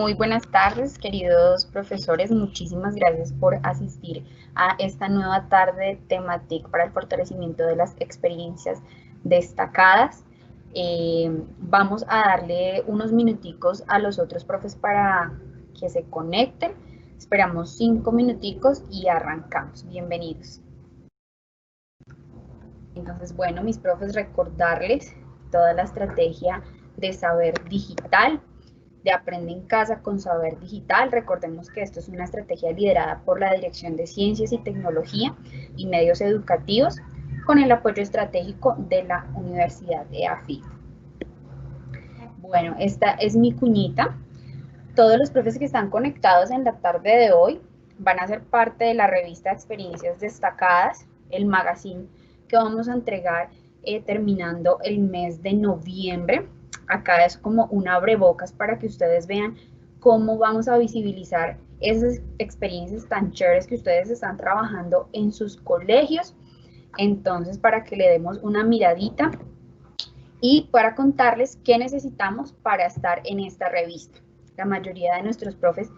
Muy buenas tardes, queridos profesores. Muchísimas gracias por asistir a esta nueva tarde temática para el fortalecimiento de las experiencias destacadas. Vamos a darle unos minuticos a los otros profes para que se conecten. Esperamos 5 minuticos y arrancamos. Bienvenidos. Entonces, bueno, mis profes, recordarles toda la estrategia de saber digital, de Aprende en Casa con Saber Digital. Recordemos que esto es una estrategia liderada por la Dirección de Ciencias y Tecnología y Medios Educativos con el apoyo estratégico de la Universidad de EAFIT. Bueno, esta es mi cuñita. Todos los profes que están conectados en la tarde de hoy van a ser parte de la revista Experiencias Destacadas, el magazine que vamos a entregar terminando el mes de noviembre. Acá es como un abrebocas para que ustedes vean cómo vamos a visibilizar esas experiencias tan chéveres que ustedes están trabajando en sus colegios. Entonces, para que le demos una miradita y para contarles qué necesitamos para estar en esta revista. La mayoría de nuestros profes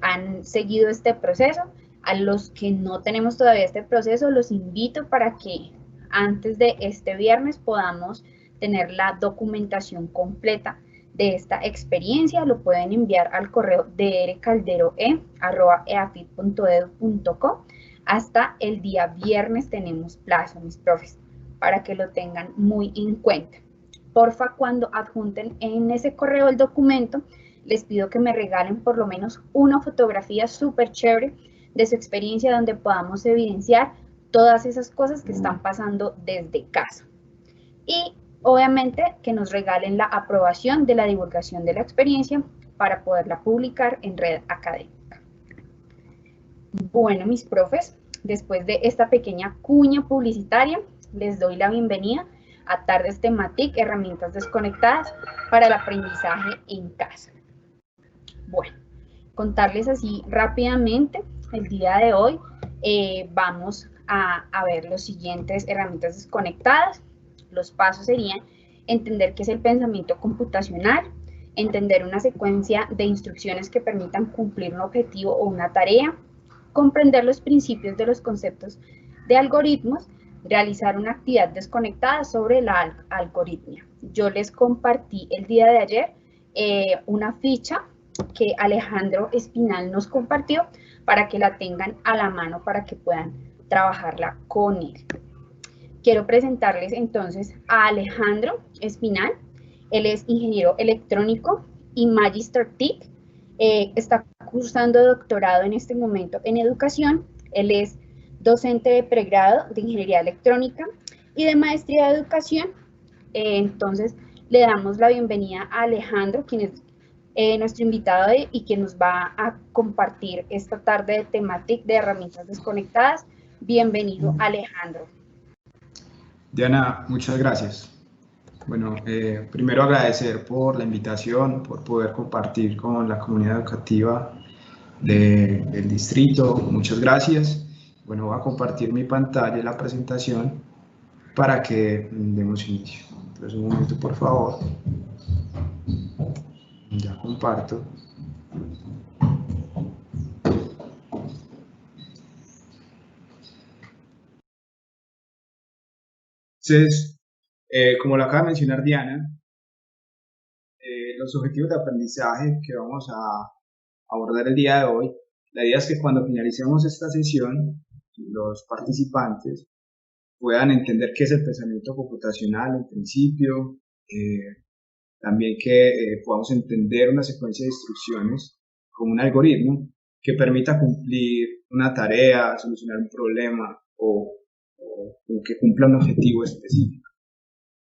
han seguido este proceso. A los que no tenemos todavía este proceso, los invito para que antes de este viernes podamos tener la documentación completa de esta experiencia. Lo pueden enviar al correo drcalderoe@eafit.edu.co. Hasta el día viernes tenemos plazo, mis profes, para que lo tengan muy en cuenta. Porfa, cuando adjunten en ese correo el documento, les pido que me regalen por lo menos una fotografía súper chévere de su experiencia donde podamos evidenciar todas esas cosas que están pasando desde casa. Y obviamente que nos regalen la aprobación de la divulgación de la experiencia para poderla publicar en red académica. Bueno, mis profes, después de esta pequeña cuña publicitaria, les doy la bienvenida a Tardes Tematic, herramientas desconectadas para el aprendizaje en casa. Bueno, contarles así rápidamente, el día de hoy vamos a ver los siguientes herramientas desconectadas. Los pasos serían entender qué es el pensamiento computacional, entender una secuencia de instrucciones que permitan cumplir un objetivo o una tarea, comprender los principios de los conceptos de algoritmos, realizar una actividad desconectada sobre la algoritmia. Yo les compartí el día de ayer una ficha que Alejandro Espinal nos compartió para que la tengan a la mano para que puedan trabajarla con él. Quiero presentarles entonces a Alejandro Espinal. Él es ingeniero electrónico y Magister TIC. Está cursando doctorado en este momento en educación. Él es docente de pregrado de ingeniería electrónica y de maestría de educación. Entonces, le damos la bienvenida a Alejandro, quien es nuestro invitado y quien nos va a compartir esta tarde de temática de herramientas desconectadas. Bienvenido, Alejandro. Diana, muchas gracias. Bueno, primero agradecer por la invitación, por poder compartir con la comunidad educativa del distrito. Muchas gracias. Bueno, voy a compartir mi pantalla y la presentación para que demos inicio. Entonces, un momento, por favor. Ya comparto. Entonces, como lo acaba de mencionar Diana, los objetivos de aprendizaje que vamos a abordar el día de hoy, la idea es que cuando finalicemos esta sesión, los participantes puedan entender qué es el pensamiento computacional en principio, también que podamos entender una secuencia de instrucciones como un algoritmo que permita cumplir una tarea, solucionar un problema o que cumpla un objetivo específico.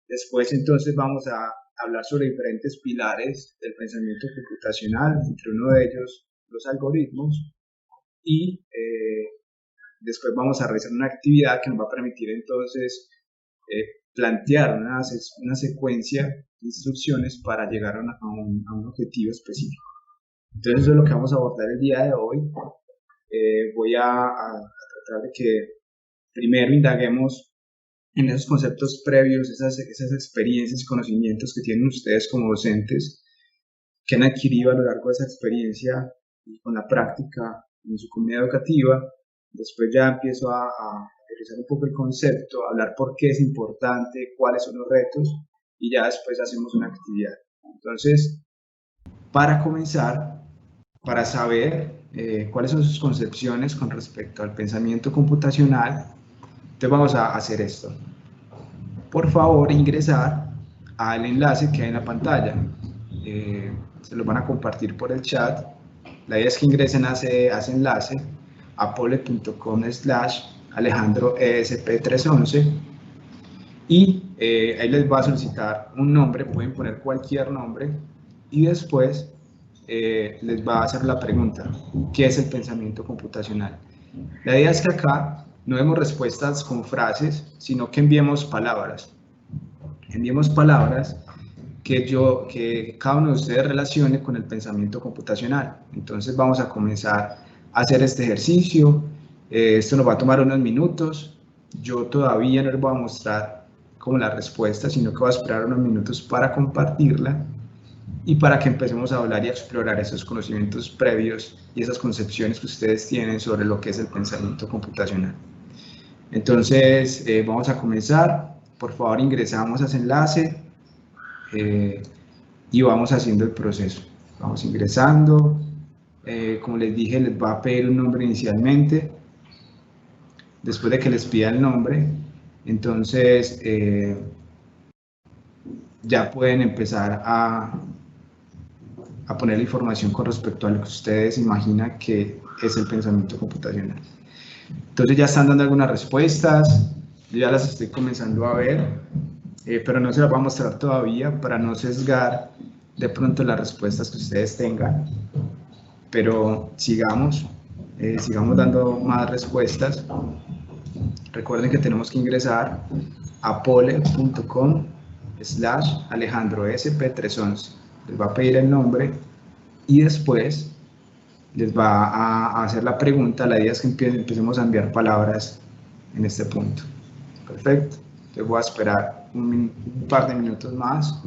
Después entonces vamos a hablar sobre diferentes pilares del pensamiento computacional, entre uno de ellos los algoritmos, y después vamos a realizar una actividad que nos va a permitir entonces plantear una secuencia de instrucciones para llegar a un objetivo específico. Entonces eso es lo que vamos a abordar el día de hoy. Voy a tratar de que primero indaguemos en esos conceptos previos, esas experiencias, conocimientos que tienen ustedes como docentes, que han adquirido a lo largo de esa experiencia y con la práctica en su comunidad educativa. Después ya empiezo a aterrizar un poco el concepto, a hablar por qué es importante, cuáles son los retos, y ya después hacemos una actividad. Entonces, para comenzar, para saber cuáles son sus concepciones con respecto al pensamiento computacional, entonces vamos a hacer esto. Por favor, ingresar al enlace que hay en la pantalla. Se los van a compartir por el chat. La idea es que ingresen a ese enlace, apole.com/alejandroesp311, y ahí les va a solicitar un nombre, pueden poner cualquier nombre, y después les va a hacer la pregunta: ¿qué es el pensamiento computacional? La idea es que acá no demos respuestas con frases, sino que enviemos palabras. Enviemos palabras que cada uno de ustedes relacione con el pensamiento computacional. Entonces vamos a comenzar a hacer este ejercicio. Esto nos va a tomar unos minutos. Yo todavía no les voy a mostrar como la respuesta, sino que voy a esperar unos minutos para compartirla y para que empecemos a hablar y a explorar esos conocimientos previos y esas concepciones que ustedes tienen sobre lo que es el pensamiento computacional. Entonces, vamos a comenzar. Por favor, ingresamos a ese enlace y vamos haciendo el proceso. Vamos ingresando. Como les dije, les va a pedir un nombre inicialmente. Después de que les pida el nombre, entonces ya pueden empezar a poner la información con respecto a lo que ustedes imaginan que es el pensamiento computacional. Entonces ya están dando algunas respuestas, yo ya las estoy comenzando a ver, pero no se las voy a mostrar todavía para no sesgar de pronto las respuestas que ustedes tengan. Pero sigamos dando más respuestas. Recuerden que tenemos que ingresar a apole.com/alejandroesp311. Les va a pedir el nombre y después les va a hacer la pregunta. La idea es que empecemos a enviar palabras en este punto. Perfecto. Entonces voy a esperar un par de minutos más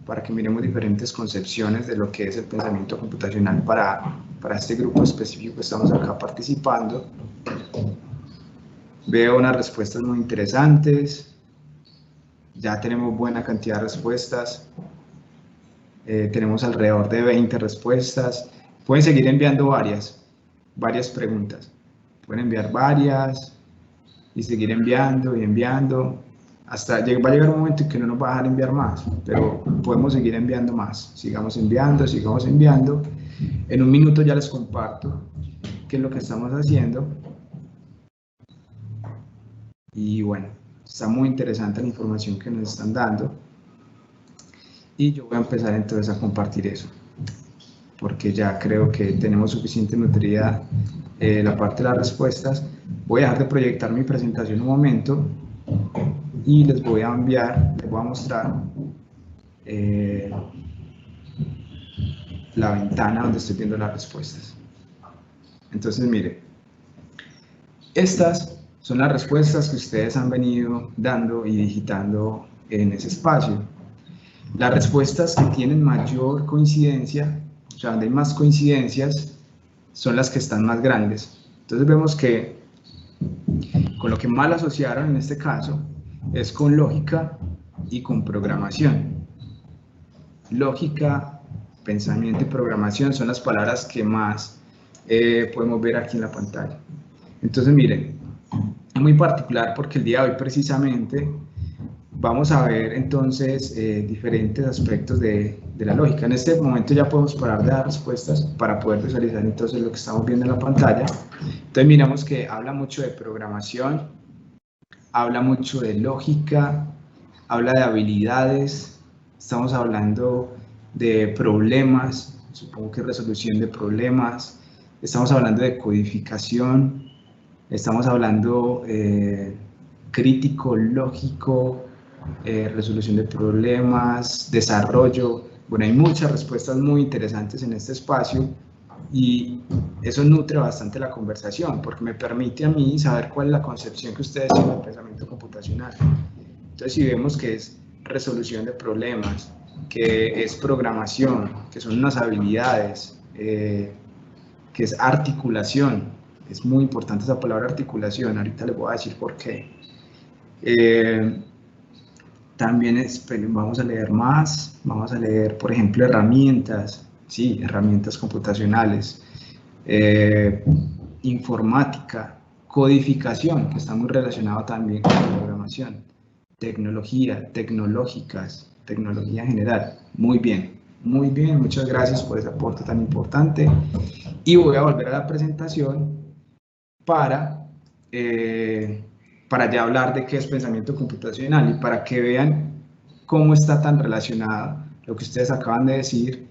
para que miremos diferentes concepciones de lo que es el pensamiento computacional para este grupo específico que estamos acá participando. Veo unas respuestas muy interesantes. Ya tenemos buena cantidad de respuestas. Tenemos alrededor de 20 respuestas. Pueden seguir enviando varias preguntas. Pueden enviar varias y seguir enviando y enviando. Va a llegar un momento en que no nos va a dejar enviar más, pero podemos seguir enviando más. Sigamos enviando. En un minuto ya les comparto qué es lo que estamos haciendo. Y bueno, está muy interesante la información que nos están dando. Y yo voy a empezar entonces a compartir eso, porque ya creo que tenemos suficiente nutrida la parte de las respuestas. Voy a dejar de proyectar mi presentación un momento y les voy a mostrar la ventana donde estoy viendo las respuestas. Entonces, mire, estas son las respuestas que ustedes han venido dando y digitando en ese espacio. Las respuestas que tienen mayor coincidencia, o sea, donde hay más coincidencias, son las que están más grandes. Entonces vemos que con lo que más la asociaron en este caso es con lógica y con programación. Lógica, pensamiento y programación son las palabras que más podemos ver aquí en la pantalla. Entonces miren, es muy particular porque el día de hoy precisamente vamos a ver entonces diferentes aspectos de la lógica. En este momento ya podemos parar de dar respuestas para poder visualizar entonces lo que estamos viendo en la pantalla. Entonces miramos que habla mucho de programación, habla mucho de lógica, habla de habilidades, estamos hablando de problemas, supongo que resolución de problemas, estamos hablando de codificación, estamos hablando crítico, lógico, resolución de problemas, desarrollo. Bueno, hay muchas respuestas muy interesantes en este espacio y eso nutre bastante la conversación porque me permite a mí saber cuál es la concepción que ustedes tienen del pensamiento computacional. Entonces, si vemos que es resolución de problemas, que es programación, que son unas habilidades, que es articulación. Es muy importante esa palabra articulación, ahorita les voy a decir por qué. También vamos a leer más, vamos a leer, por ejemplo, herramientas, sí, herramientas computacionales, informática, codificación, que está muy relacionado también con la programación, tecnología, tecnológicas, tecnología en general. Muy bien, muchas gracias por ese aporte tan importante. Y voy a volver a la presentación para ya hablar de qué es pensamiento computacional y para que vean cómo está tan relacionado lo que ustedes acaban de decir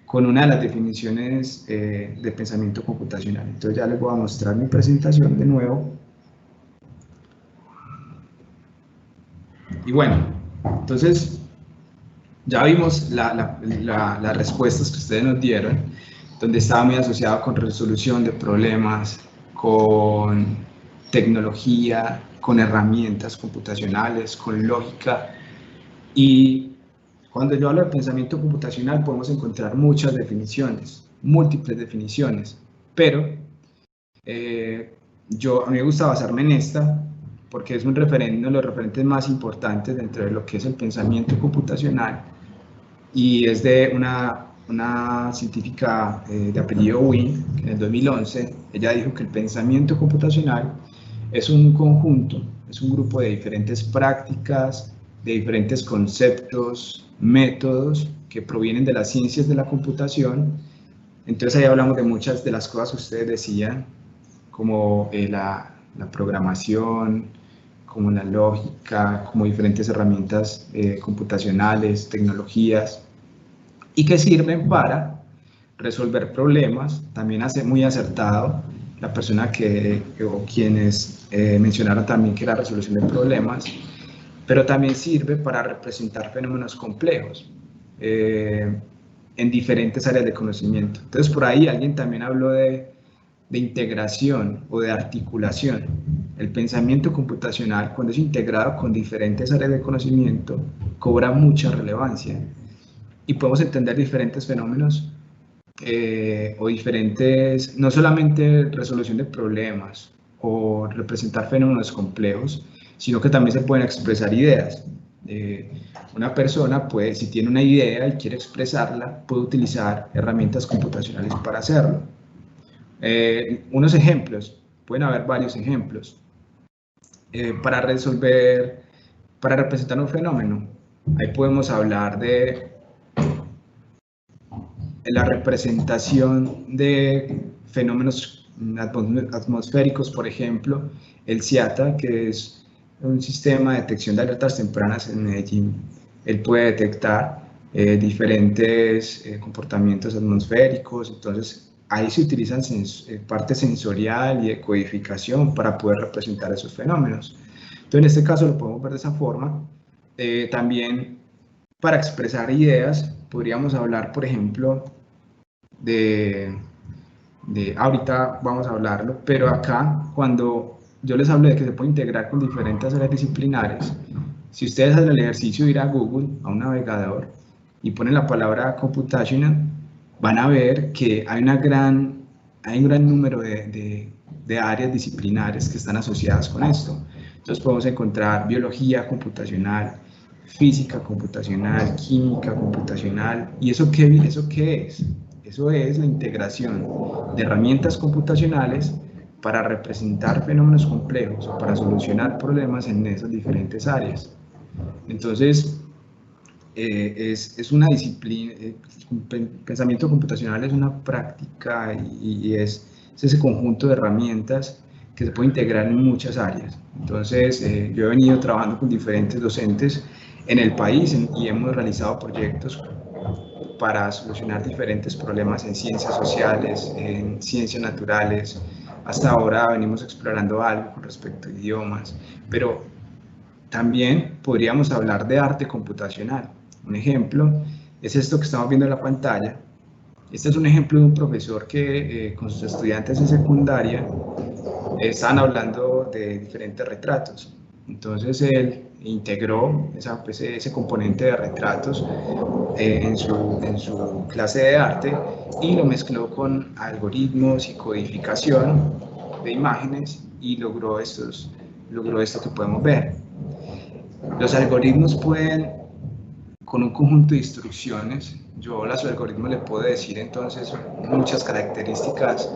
con una de las definiciones de pensamiento computacional. Entonces ya les voy a mostrar mi presentación de nuevo. Y bueno, entonces ya vimos las respuestas que ustedes nos dieron, donde estaba muy asociado con resolución de problemas, con tecnología, con herramientas computacionales, con lógica. Y cuando yo hablo de pensamiento computacional podemos encontrar muchas definiciones, múltiples definiciones, pero a mí me gusta basarme en esta porque es uno de los referentes más importantes dentro de lo que es el pensamiento computacional, y es de una científica de apellido Wynne, que en el 2011 ella dijo que el pensamiento computacional es un conjunto, es un grupo de diferentes prácticas, de diferentes conceptos, métodos que provienen de las ciencias de la computación. Entonces ahí hablamos de muchas de las cosas que ustedes decían, como la programación, como la lógica, como diferentes herramientas computacionales, tecnologías, y que sirven para resolver problemas. También hace muy acertado la persona o quienes mencionaron también que era resolución de problemas, pero también sirve para representar fenómenos complejos en diferentes áreas de conocimiento. Entonces por ahí alguien también habló de integración o de articulación. El pensamiento computacional, cuando es integrado con diferentes áreas de conocimiento, cobra mucha relevancia y podemos entender diferentes fenómenos o diferentes, no solamente resolución de problemas o representar fenómenos complejos, sino que también se pueden expresar ideas. Una persona puede, si tiene una idea y quiere expresarla, puede utilizar herramientas computacionales para hacerlo. Unos ejemplos, pueden haber varios ejemplos. Para representar un fenómeno, ahí podemos hablar de la representación de fenómenos atmosféricos, por ejemplo, el CIATA, que es un sistema de detección de alertas tempranas en Medellín. Él puede detectar diferentes comportamientos atmosféricos, entonces ahí se utilizan parte sensorial y de codificación para poder representar esos fenómenos. Entonces, en este caso lo podemos ver de esa forma. También para expresar ideas, podríamos hablar, por ejemplo, ahorita vamos a hablarlo, pero acá, cuando yo les hablo de que se puede integrar con diferentes áreas disciplinares, si ustedes hacen el ejercicio de ir a Google, a un navegador, y ponen la palabra computational, van a ver que hay un gran número de áreas disciplinares que están asociadas con esto. Entonces podemos encontrar biología computacional, física computacional, química computacional. ¿Y eso qué es? Eso es la integración de herramientas computacionales para representar fenómenos complejos o para solucionar problemas en esas diferentes áreas. Entonces, es una disciplina, pensamiento computacional es una práctica y es ese conjunto de herramientas que se puede integrar en muchas áreas. Entonces, yo he venido trabajando con diferentes docentes en el país y hemos realizado proyectos para solucionar diferentes problemas en ciencias sociales, en ciencias naturales. Hasta ahora venimos explorando algo con respecto a idiomas, pero también podríamos hablar de arte computacional. Un ejemplo es esto que estamos viendo en la pantalla. Este es un ejemplo de un profesor que con sus estudiantes en secundaria estaban hablando de diferentes retratos. Entonces él integró ese componente de retratos en su clase de arte y lo mezcló con algoritmos y codificación de imágenes y logró esto que podemos ver. Los algoritmos pueden, con un conjunto de instrucciones, yo a los algoritmos le puedo decir entonces muchas características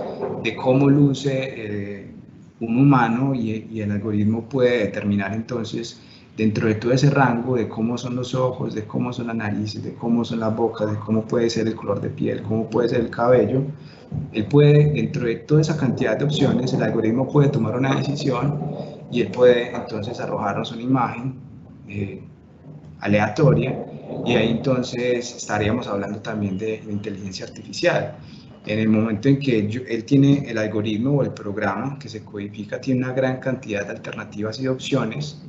de cómo luce un humano y el algoritmo puede determinar entonces dentro de todo ese rango de cómo son los ojos, de cómo son las narices, de cómo son las bocas, de cómo puede ser el color de piel, cómo puede ser el cabello. Él puede, dentro de toda esa cantidad de opciones, el algoritmo puede tomar una decisión y él puede entonces arrojarnos una imagen aleatoria y ahí entonces estaríamos hablando también de inteligencia artificial. En el momento en que él tiene el algoritmo o el programa que se codifica, tiene una gran cantidad de alternativas y de opciones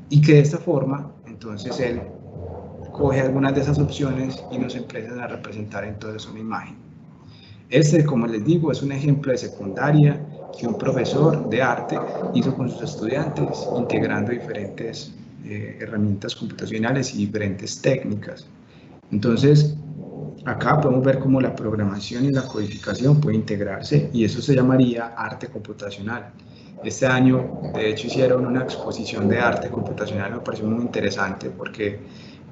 y que de esta forma entonces él coge algunas de esas opciones y nos empiezan a representar entonces una imagen. Este, como les digo, es un ejemplo de secundaria que un profesor de arte hizo con sus estudiantes, integrando diferentes herramientas computacionales y diferentes técnicas. Entonces, acá podemos ver cómo la programación y la codificación pueden integrarse y eso se llamaría arte computacional. Este año, de hecho, hicieron una exposición de arte computacional, me pareció muy interesante porque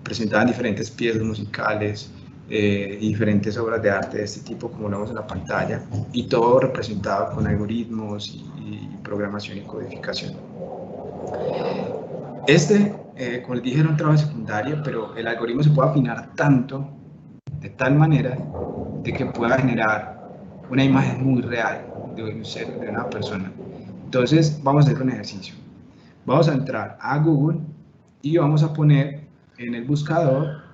presentaban diferentes piezas musicales, diferentes obras de arte de este tipo, como lo vemos en la pantalla, y todo representado con algoritmos y programación y codificación. Como les dije, era un trabajo de secundaria, pero el algoritmo se puede afinar tanto, de tal manera, de que pueda generar una imagen muy real de un ser, de una persona. Entonces, vamos a hacer un ejercicio. Vamos a entrar a Google y vamos a poner en el buscador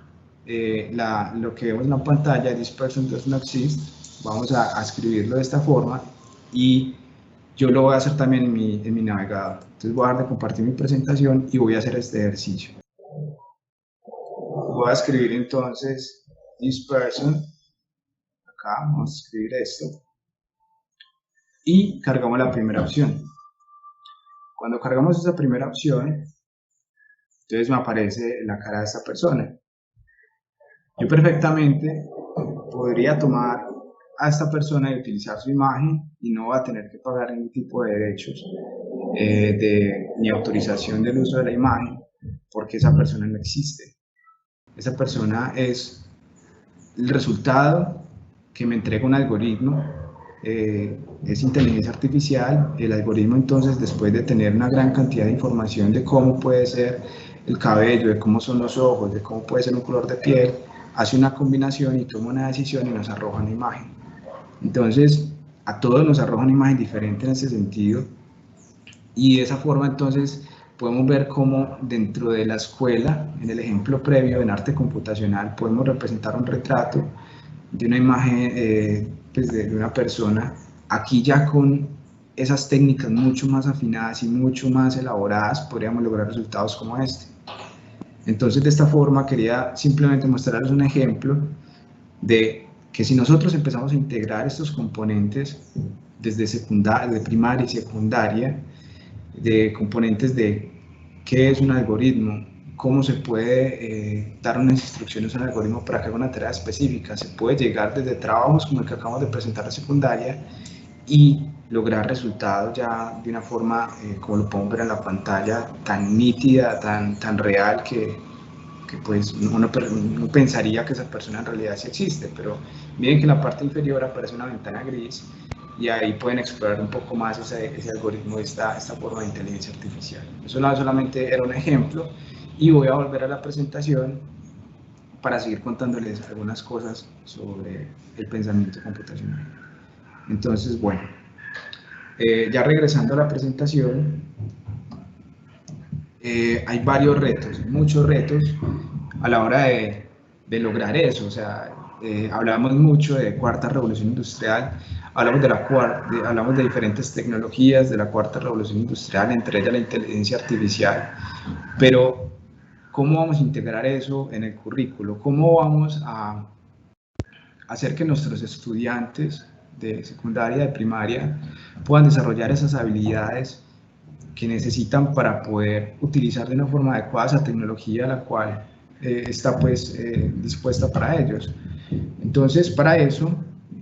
lo que vemos en la pantalla, this person does not exist. Vamos a escribirlo de esta forma y yo lo voy a hacer también en mi navegador. Entonces voy a dar de compartir mi presentación y voy a hacer este ejercicio. Voy a escribir entonces this person. Acá vamos a escribir esto. Y cargamos la primera opción. Cuando cargamos esa primera opción, entonces me aparece la cara de esta persona. Yo perfectamente podría tomar a esta persona y utilizar su imagen y no va a tener que pagar ningún tipo de derechos ni autorización del uso de la imagen porque esa persona no existe. Esa persona es el resultado que me entrega un algoritmo, es inteligencia artificial. El algoritmo entonces, después de tener una gran cantidad de información de cómo puede ser el cabello, de cómo son los ojos, de cómo puede ser un color de piel, hace una combinación y toma una decisión y nos arroja una imagen. Entonces, a todos nos arroja una imagen diferente en ese sentido y de esa forma entonces podemos ver cómo dentro de la escuela, en el ejemplo previo en arte computacional, podemos representar un retrato de una imagen pues de una persona, aquí ya con esas técnicas mucho más afinadas y mucho más elaboradas podríamos lograr resultados como este. Entonces, de esta forma quería simplemente mostrarles un ejemplo de que si nosotros empezamos a integrar estos componentes desde primaria y secundaria, de componentes de qué es un algoritmo, cómo se puede dar unas instrucciones a un algoritmo para que haga una tarea específica, se puede llegar desde trabajos como el que acabamos de presentar de secundaria y lograr resultados ya de una forma, como lo podemos ver en la pantalla, tan nítida, tan real que pues uno pensaría que esa persona en realidad sí existe, pero miren que en la parte inferior aparece una ventana gris y ahí pueden explorar un poco más ese algoritmo, esta forma de inteligencia artificial. Eso solamente era un ejemplo y voy a volver a la presentación para seguir contándoles algunas cosas sobre el pensamiento computacional. Entonces, bueno, ya regresando a la presentación, hay varios retos, muchos retos a la hora de lograr eso. O sea, hablamos mucho de cuarta revolución industrial, hablamos de diferentes tecnologías de la cuarta revolución industrial, entre ellas la inteligencia artificial, pero ¿cómo vamos a integrar eso en el currículo? ¿Cómo vamos a hacer que nuestros estudiantes de secundaria, de primaria, puedan desarrollar esas habilidades que necesitan para poder utilizar de una forma adecuada esa tecnología la cual está pues dispuesta para ellos. Entonces, para eso,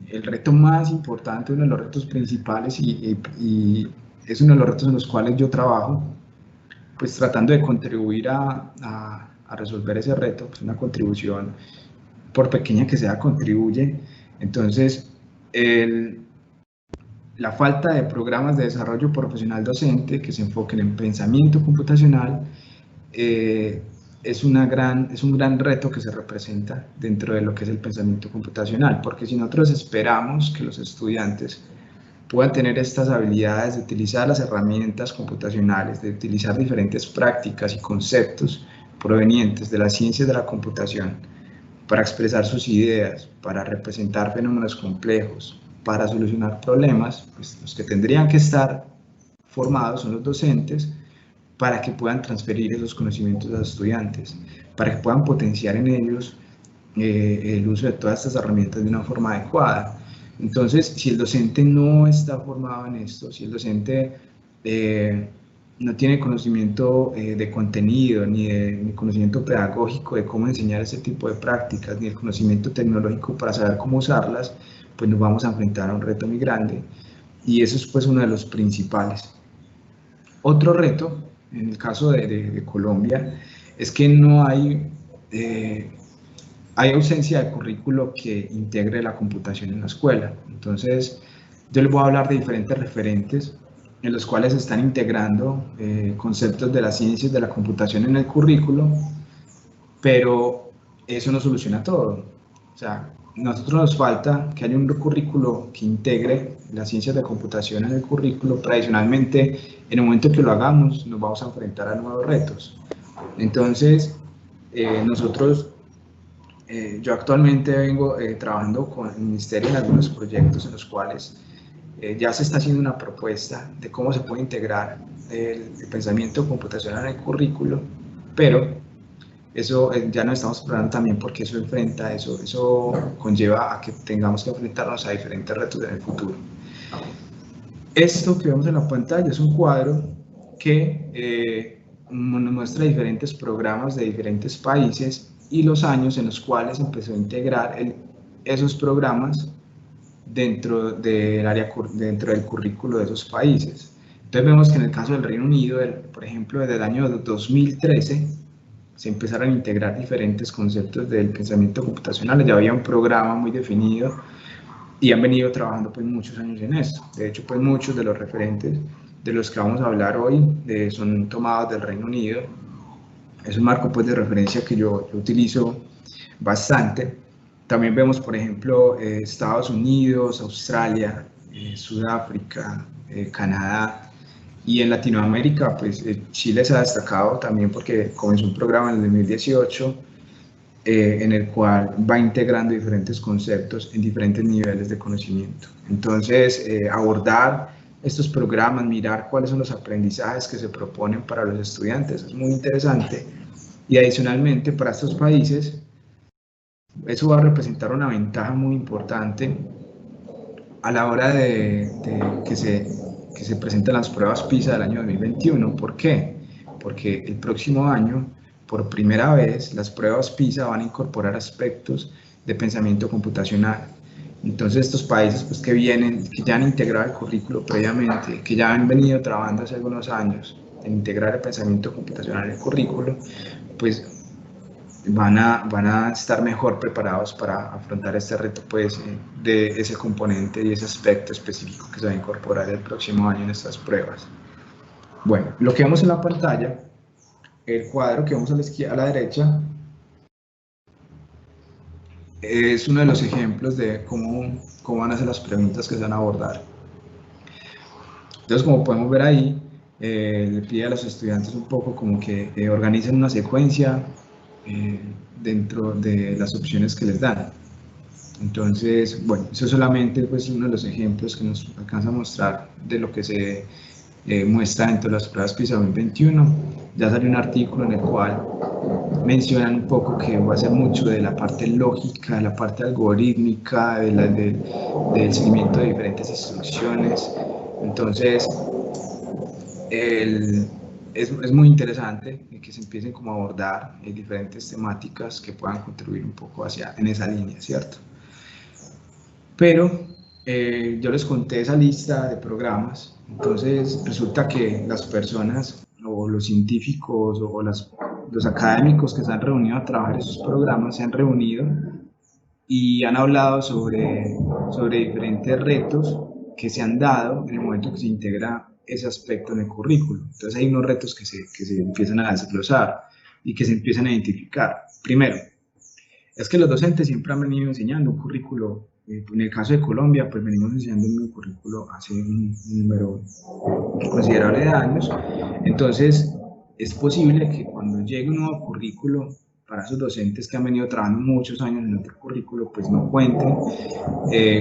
el reto más importante, uno de los retos principales y es uno de los retos en los cuales yo trabajo, pues tratando de contribuir a resolver ese reto, pues una contribución, por pequeña que sea, contribuye. Entonces, la falta de programas de desarrollo profesional docente que se enfoquen en pensamiento computacional es un gran reto que se representa dentro de lo que es el pensamiento computacional, porque si nosotros esperamos que los estudiantes puedan tener estas habilidades de utilizar las herramientas computacionales, de utilizar diferentes prácticas y conceptos provenientes de las ciencias de la computación para expresar sus ideas, para representar fenómenos complejos, para solucionar problemas, pues los que tendrían que estar formados son los docentes para que puedan transferir esos conocimientos a los estudiantes, para que puedan potenciar en ellos el uso de todas estas herramientas de una forma adecuada. Entonces, si el docente no está formado en esto, si el docente no tiene conocimiento de contenido, ni conocimiento pedagógico de cómo enseñar ese tipo de prácticas, ni el conocimiento tecnológico para saber cómo usarlas, pues nos vamos a enfrentar a un reto muy grande. Y eso es pues uno de los principales. Otro reto, en el caso de Colombia, es que no hay ausencia de currículo que integre la computación en la escuela. Entonces, yo les voy a hablar de diferentes referentes en los cuales se están integrando conceptos de las ciencias de la computación en el currículo, pero eso no soluciona todo. O sea, a nosotros nos falta que haya un currículo que integre las ciencias de computación en el currículo, pero adicionalmente, en el momento que lo hagamos, nos vamos a enfrentar a nuevos retos. Entonces, yo actualmente vengo trabajando con el Ministerio en algunos proyectos en los cuales ya se está haciendo una propuesta de cómo se puede integrar el pensamiento computacional en el currículo, pero eso ya nos estamos preparando también porque eso conlleva a que tengamos que enfrentarnos a diferentes retos en el futuro. Esto que vemos en la pantalla es un cuadro que nos muestra diferentes programas de diferentes países y los años en los cuales empezó a integrar esos programas dentro del currículo de esos países. Entonces vemos que en el caso del Reino Unido, por ejemplo, desde el año 2013, se empezaron a integrar diferentes conceptos del pensamiento computacional. Ya había un programa muy definido y han venido trabajando pues muchos años en esto. De hecho, pues muchos de los referentes de los que vamos a hablar hoy son tomados del Reino Unido. Es un marco pues de referencia que yo utilizo bastante. También vemos, por ejemplo, Estados Unidos, Australia, Sudáfrica, Canadá, y en Latinoamérica, pues Chile se ha destacado también porque comenzó un programa en el 2018 en el cual va integrando diferentes conceptos en diferentes niveles de conocimiento. Entonces, abordar estos programas, mirar cuáles son los aprendizajes que se proponen para los estudiantes es muy interesante. Y adicionalmente, para estos países, eso va a representar una ventaja muy importante a la hora de que se presenten las pruebas PISA del año 2021. ¿Por qué? Porque el próximo año, por primera vez, las pruebas PISA van a incorporar aspectos de pensamiento computacional. Entonces, estos países pues, que ya han integrado el currículo previamente, que ya han venido trabajando hace algunos años en integrar el pensamiento computacional en el currículo, pues van a estar mejor preparados para afrontar este reto pues, de ese componente y ese aspecto específico que se va a incorporar el próximo año en estas pruebas. Bueno, lo que vemos en la pantalla, el cuadro que vemos a la derecha, es uno de los ejemplos de cómo van a ser las preguntas que se van a abordar. Entonces, como podemos ver ahí, le pide a los estudiantes un poco como que organicen una secuencia dentro de las opciones que les dan. Entonces, bueno, eso solamente pues, uno de los ejemplos que nos alcanza a mostrar de lo que se muestra dentro de las pruebas PISA 2021. Ya salió un artículo en el cual mencionan un poco que va a ser mucho de la parte lógica, de la parte algorítmica, del seguimiento de diferentes instrucciones. Entonces, Es muy interesante que se empiecen como a abordar diferentes temáticas que puedan contribuir un poco en esa línea, ¿cierto? Pero yo les conté esa lista de programas, entonces resulta que las personas o los científicos o los académicos que se han reunido a trabajar esos programas se han reunido y han hablado sobre diferentes retos que se han dado en el momento que se integra ese aspecto en el currículo. Entonces hay unos retos que se empiezan a desglosar y que se empiezan a identificar. Primero, es que los docentes siempre han venido enseñando un currículo, en el caso de Colombia, pues venimos enseñando un currículo hace un número considerable de años, entonces es posible que cuando llegue un nuevo currículo para esos docentes que han venido trabajando muchos años en otro currículo, pues no cuenten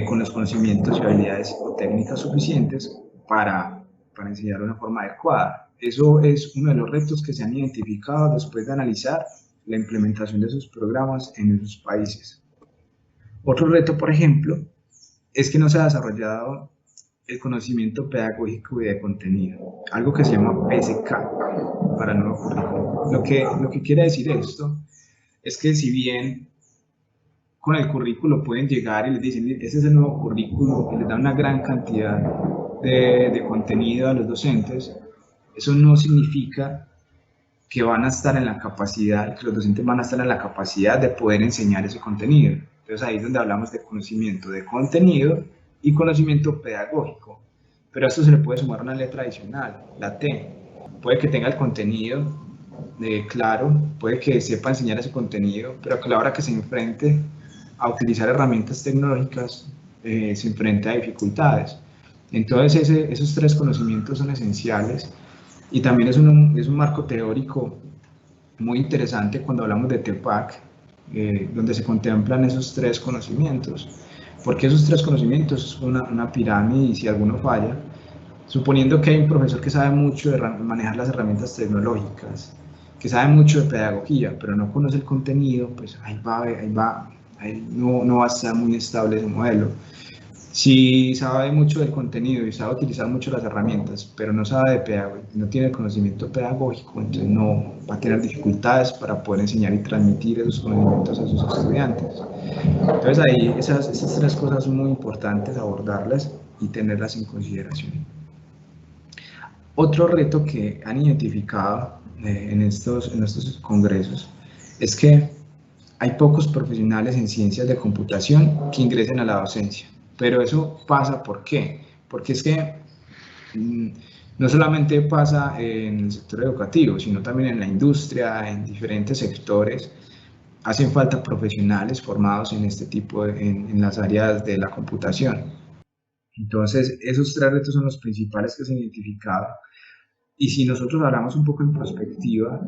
con los conocimientos y habilidades o técnicas suficientes para enseñar de una forma adecuada. Eso es uno de los retos que se han identificado después de analizar la implementación de esos programas en esos países. Otro reto, por ejemplo, es que no se ha desarrollado el conocimiento pedagógico y de contenido, algo que se llama PSK para el nuevo currículo. Lo que quiere decir esto es que si bien con el currículo pueden llegar y les dicen, ese es el nuevo currículo, y les da una gran cantidad de contenido a los docentes, eso no significa que van a estar en la capacidad, que los docentes van a estar en la capacidad de poder enseñar ese contenido. Entonces ahí es donde hablamos de conocimiento de contenido y conocimiento pedagógico. Pero a esto se le puede sumar una letra adicional, la T. Puede que tenga el contenido claro, puede que sepa enseñar ese contenido, pero que a la hora que se enfrente a utilizar herramientas tecnológicas, se enfrenta a dificultades. Entonces esos tres conocimientos son esenciales y también es un marco teórico muy interesante cuando hablamos de TEPAC, donde se contemplan esos tres conocimientos, porque esos tres conocimientos son una pirámide y si alguno falla, suponiendo que hay un profesor que sabe mucho de manejar las herramientas tecnológicas, que sabe mucho de pedagogía, pero no conoce el contenido, pues ahí no va a estar muy estable ese modelo. Si sabe mucho del contenido y sabe utilizar mucho las herramientas, pero no sabe de pedagogía, no tiene conocimiento pedagógico, entonces no va a tener dificultades para poder enseñar y transmitir esos conocimientos a sus estudiantes. Entonces ahí esas tres cosas son muy importantes abordarlas y tenerlas en consideración. Otro reto que han identificado en estos congresos es que hay pocos profesionales en ciencias de computación que ingresen a la docencia. Pero eso pasa, ¿por qué? Porque es que no solamente pasa en el sector educativo, sino también en la industria, en diferentes sectores. Hacen falta profesionales formados en este tipo, en las áreas de la computación. Entonces, esos tres retos son los principales que se han identificado. Y si nosotros hablamos un poco en perspectiva,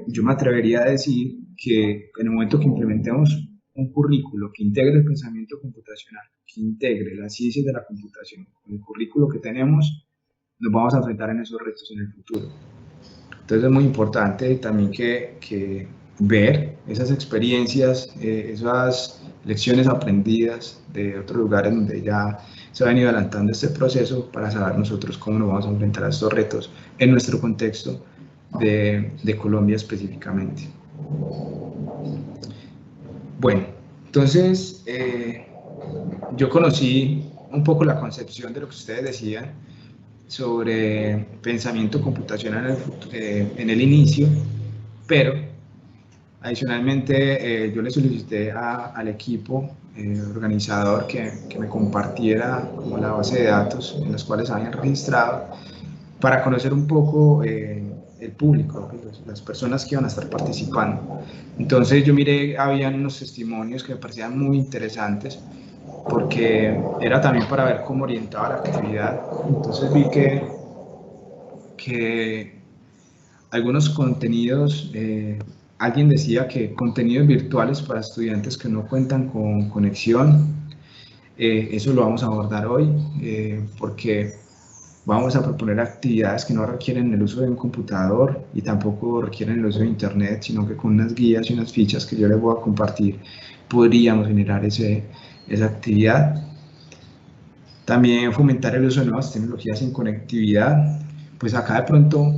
yo me atrevería a decir que en el momento que implementemos un currículo que integre el pensamiento computacional, que integre las ciencias de la computación con el currículo que tenemos, nos vamos a enfrentar en esos retos en el futuro. Entonces es muy importante también que ver esas experiencias, esas lecciones aprendidas de otros lugares donde ya se ha venido adelantando este proceso para saber nosotros cómo nos vamos a enfrentar a estos retos en nuestro contexto de Colombia específicamente. Bueno, entonces yo conocí un poco la concepción de lo que ustedes decían sobre pensamiento computacional en el inicio, pero adicionalmente yo le solicité al equipo organizador que me compartiera como la base de datos en las cuales habían registrado para conocer un poco el público, las personas que iban a estar participando. Entonces yo miré, habían unos testimonios que me parecían muy interesantes porque era también para ver cómo orientaba la actividad. Entonces vi que algunos contenidos, alguien decía que contenidos virtuales para estudiantes que no cuentan con conexión, eso lo vamos a abordar hoy porque vamos a proponer actividades que no requieren el uso de un computador y tampoco requieren el uso de internet, sino que con unas guías y unas fichas que yo les voy a compartir podríamos generar esa actividad. También fomentar el uso de nuevas tecnologías en conectividad. Pues acá de pronto,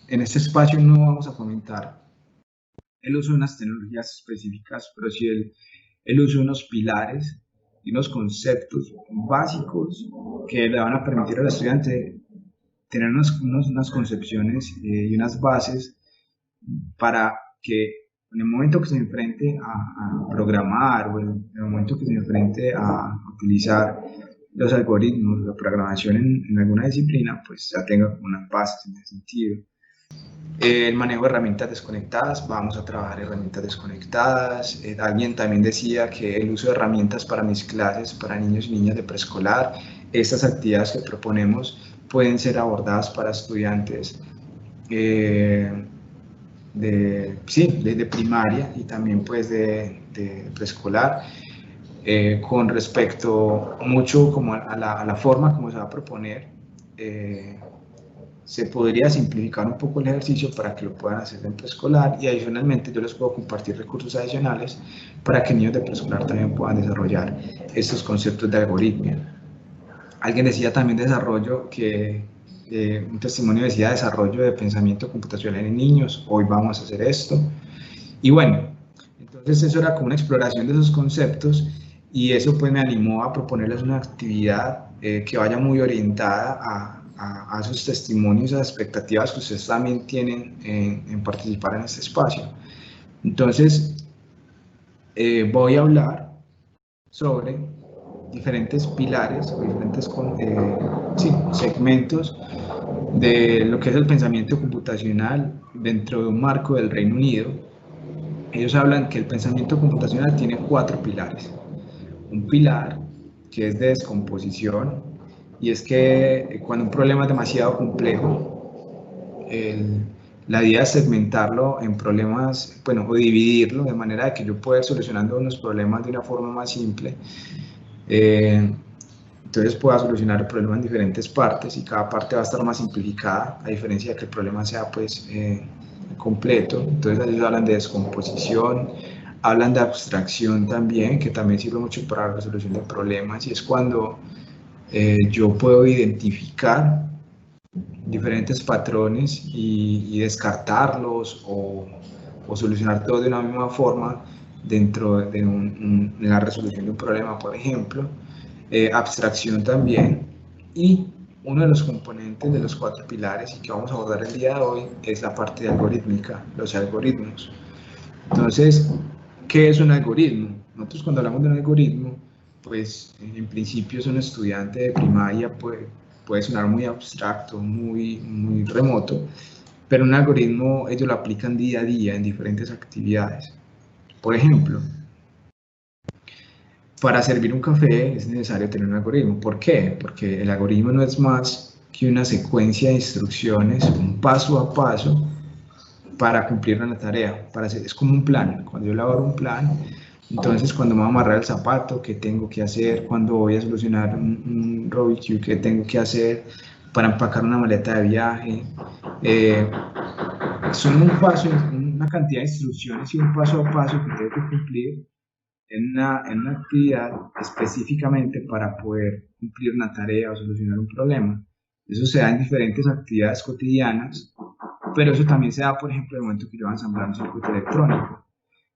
en este espacio no vamos a fomentar el uso de unas tecnologías específicas, pero sí el uso de unos pilares y unos conceptos básicos que le van a permitir al estudiante tener unas concepciones y unas bases para que en el momento que se enfrente a programar o en el momento que se enfrente a utilizar los algoritmos, la programación en alguna disciplina, pues ya tenga unas bases en ese sentido. El manejo de herramientas desconectadas, vamos a trabajar herramientas desconectadas. Alguien también decía que el uso de herramientas para mis clases, para niños y niñas de preescolar, estas actividades que proponemos pueden ser abordadas para estudiantes de primaria y también pues de preescolar. Con respecto mucho como a la forma como se va a proponer, se podría simplificar un poco el ejercicio para que lo puedan hacer en preescolar y adicionalmente yo les puedo compartir recursos adicionales para que niños de preescolar también puedan desarrollar estos conceptos de algoritmia. Alguien decía también desarrollo, que un testimonio decía desarrollo de pensamiento computacional en niños, hoy vamos a hacer esto. Y bueno, entonces eso era como una exploración de esos conceptos y eso pues me animó a proponerles una actividad que vaya muy orientada a esos testimonios, a las expectativas que ustedes también tienen en participar en este espacio. Entonces, voy a hablar sobre diferentes pilares o diferentes segmentos de lo que es el pensamiento computacional dentro de un marco del Reino Unido. Ellos hablan que el pensamiento computacional tiene 4 pilares. Un pilar que es de descomposición, y es que cuando un problema es demasiado complejo, la idea es segmentarlo en problemas, bueno, o dividirlo de manera de que yo pueda ir solucionando unos problemas de una forma más simple. Entonces pueda solucionar el problema en diferentes partes y cada parte va a estar más simplificada, a diferencia de que el problema sea pues completo. Entonces ellos hablan de descomposición, hablan de abstracción también, que también sirve mucho para la resolución de problemas, y es cuando yo puedo identificar diferentes patrones y descartarlos o solucionar todo de una misma forma dentro de la resolución de un problema, por ejemplo. Abstracción también, y uno de los componentes de los 4 pilares y que vamos a abordar el día de hoy es la parte de algorítmica, los algoritmos. Entonces, ¿qué es un algoritmo? Nosotros cuando hablamos de un algoritmo, pues en principio es un estudiante de primaria, puede sonar muy abstracto, muy remoto, pero un algoritmo ellos lo aplican día a día en diferentes actividades. Por ejemplo, para servir un café es necesario tener un algoritmo. ¿Por qué? Porque el algoritmo no es más que una secuencia de instrucciones, un paso a paso para cumplir una tarea. Es como un plan. Cuando yo elaboro un plan, entonces cuando me voy a amarrar el zapato, ¿qué tengo que hacer? Cuando voy a solucionar un Rubik's Cube, ¿qué tengo que hacer? Para empacar una maleta de viaje. Son una cantidad de instrucciones y un paso a paso que tengo que cumplir en una actividad específicamente para poder cumplir una tarea o solucionar un problema. Eso se da en diferentes actividades cotidianas, pero eso también se da, por ejemplo, en el momento que yo voy a ensamblar un circuito electrónico.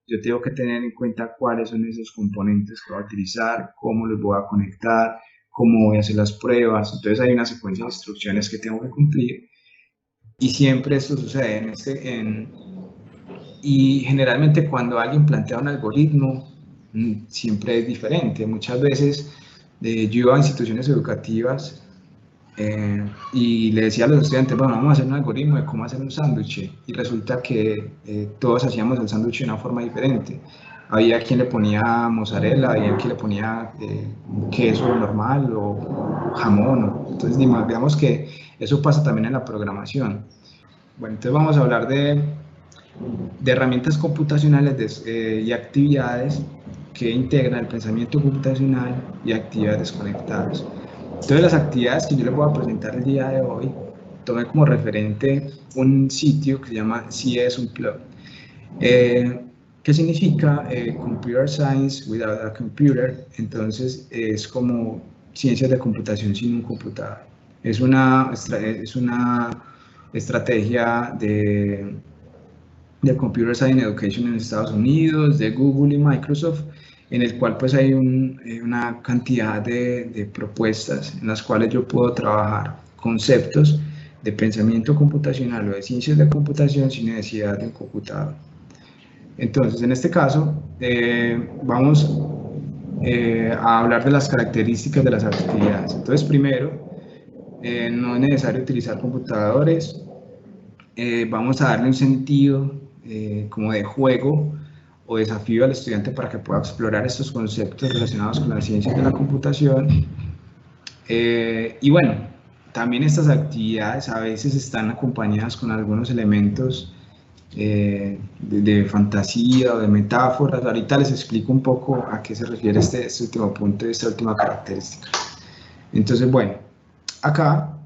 Yo tengo que tener en cuenta cuáles son esos componentes que voy a utilizar, cómo los voy a conectar, cómo voy a hacer las pruebas. Entonces hay una secuencia de instrucciones que tengo que cumplir y siempre esto sucede y generalmente cuando alguien plantea un algoritmo siempre es diferente. Muchas veces yo iba a instituciones educativas y le decía a los estudiantes, bueno, vamos a hacer un algoritmo de cómo hacer un sándwich, y resulta que todos hacíamos el sándwich de una forma diferente. Había quien le ponía mozzarella, había quien le ponía queso normal o jamón. Entonces, digamos que eso pasa también en la programación. Bueno, entonces vamos a hablar de herramientas computacionales y actividades que integran el pensamiento computacional y actividades desconectadas. Entonces, las actividades que yo les voy a presentar el día de hoy, tomé como referente un sitio que se llama CS Unplugged, que significa Computer Science Without a Computer. Entonces, es como ciencias de computación sin un computador. Es una estrategia de Computer Science Education en Estados Unidos, de Google y Microsoft, en el cual pues hay una cantidad de propuestas en las cuales yo puedo trabajar conceptos de pensamiento computacional o de ciencias de computación sin necesidad de un computador. Entonces, en este caso, vamos a hablar de las características de las actividades. Entonces, primero, no es necesario utilizar computadores. Vamos a darle un sentido como de juego o desafío al estudiante para que pueda explorar estos conceptos relacionados con las ciencias de la computación. Y bueno, también estas actividades a veces están acompañadas con algunos elementos de fantasía o de metáforas. Ahorita les explico un poco a qué se refiere este último punto y esta última característica. Entonces, bueno, acá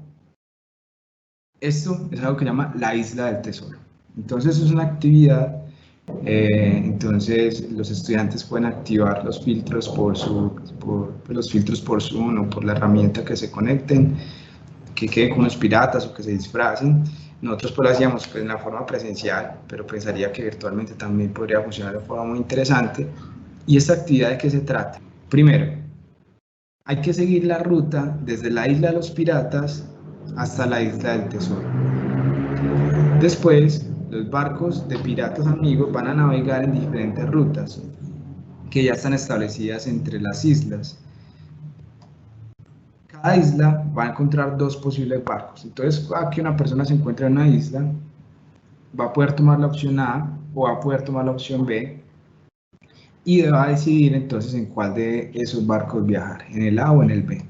esto es algo que se llama la isla del tesoro. Entonces es una actividad, entonces los estudiantes pueden activar los filtros por Zoom o por la herramienta que se conecten, que queden con los piratas o que se disfracen. Nosotros pues lo hacíamos pues, en la forma presencial, pero pensaría que virtualmente también podría funcionar de forma muy interesante. ¿Y esta actividad de qué se trata? Primero, hay que seguir la ruta desde la isla de los piratas hasta la isla del tesoro. Después, los barcos de piratas amigos van a navegar en diferentes rutas que ya están establecidas entre las islas. Cada isla va a encontrar dos posibles barcos. Entonces, cada que una persona se encuentra en una isla, va a poder tomar la opción A o va a poder tomar la opción B y va a decidir entonces en cuál de esos barcos viajar, en el A o en el B.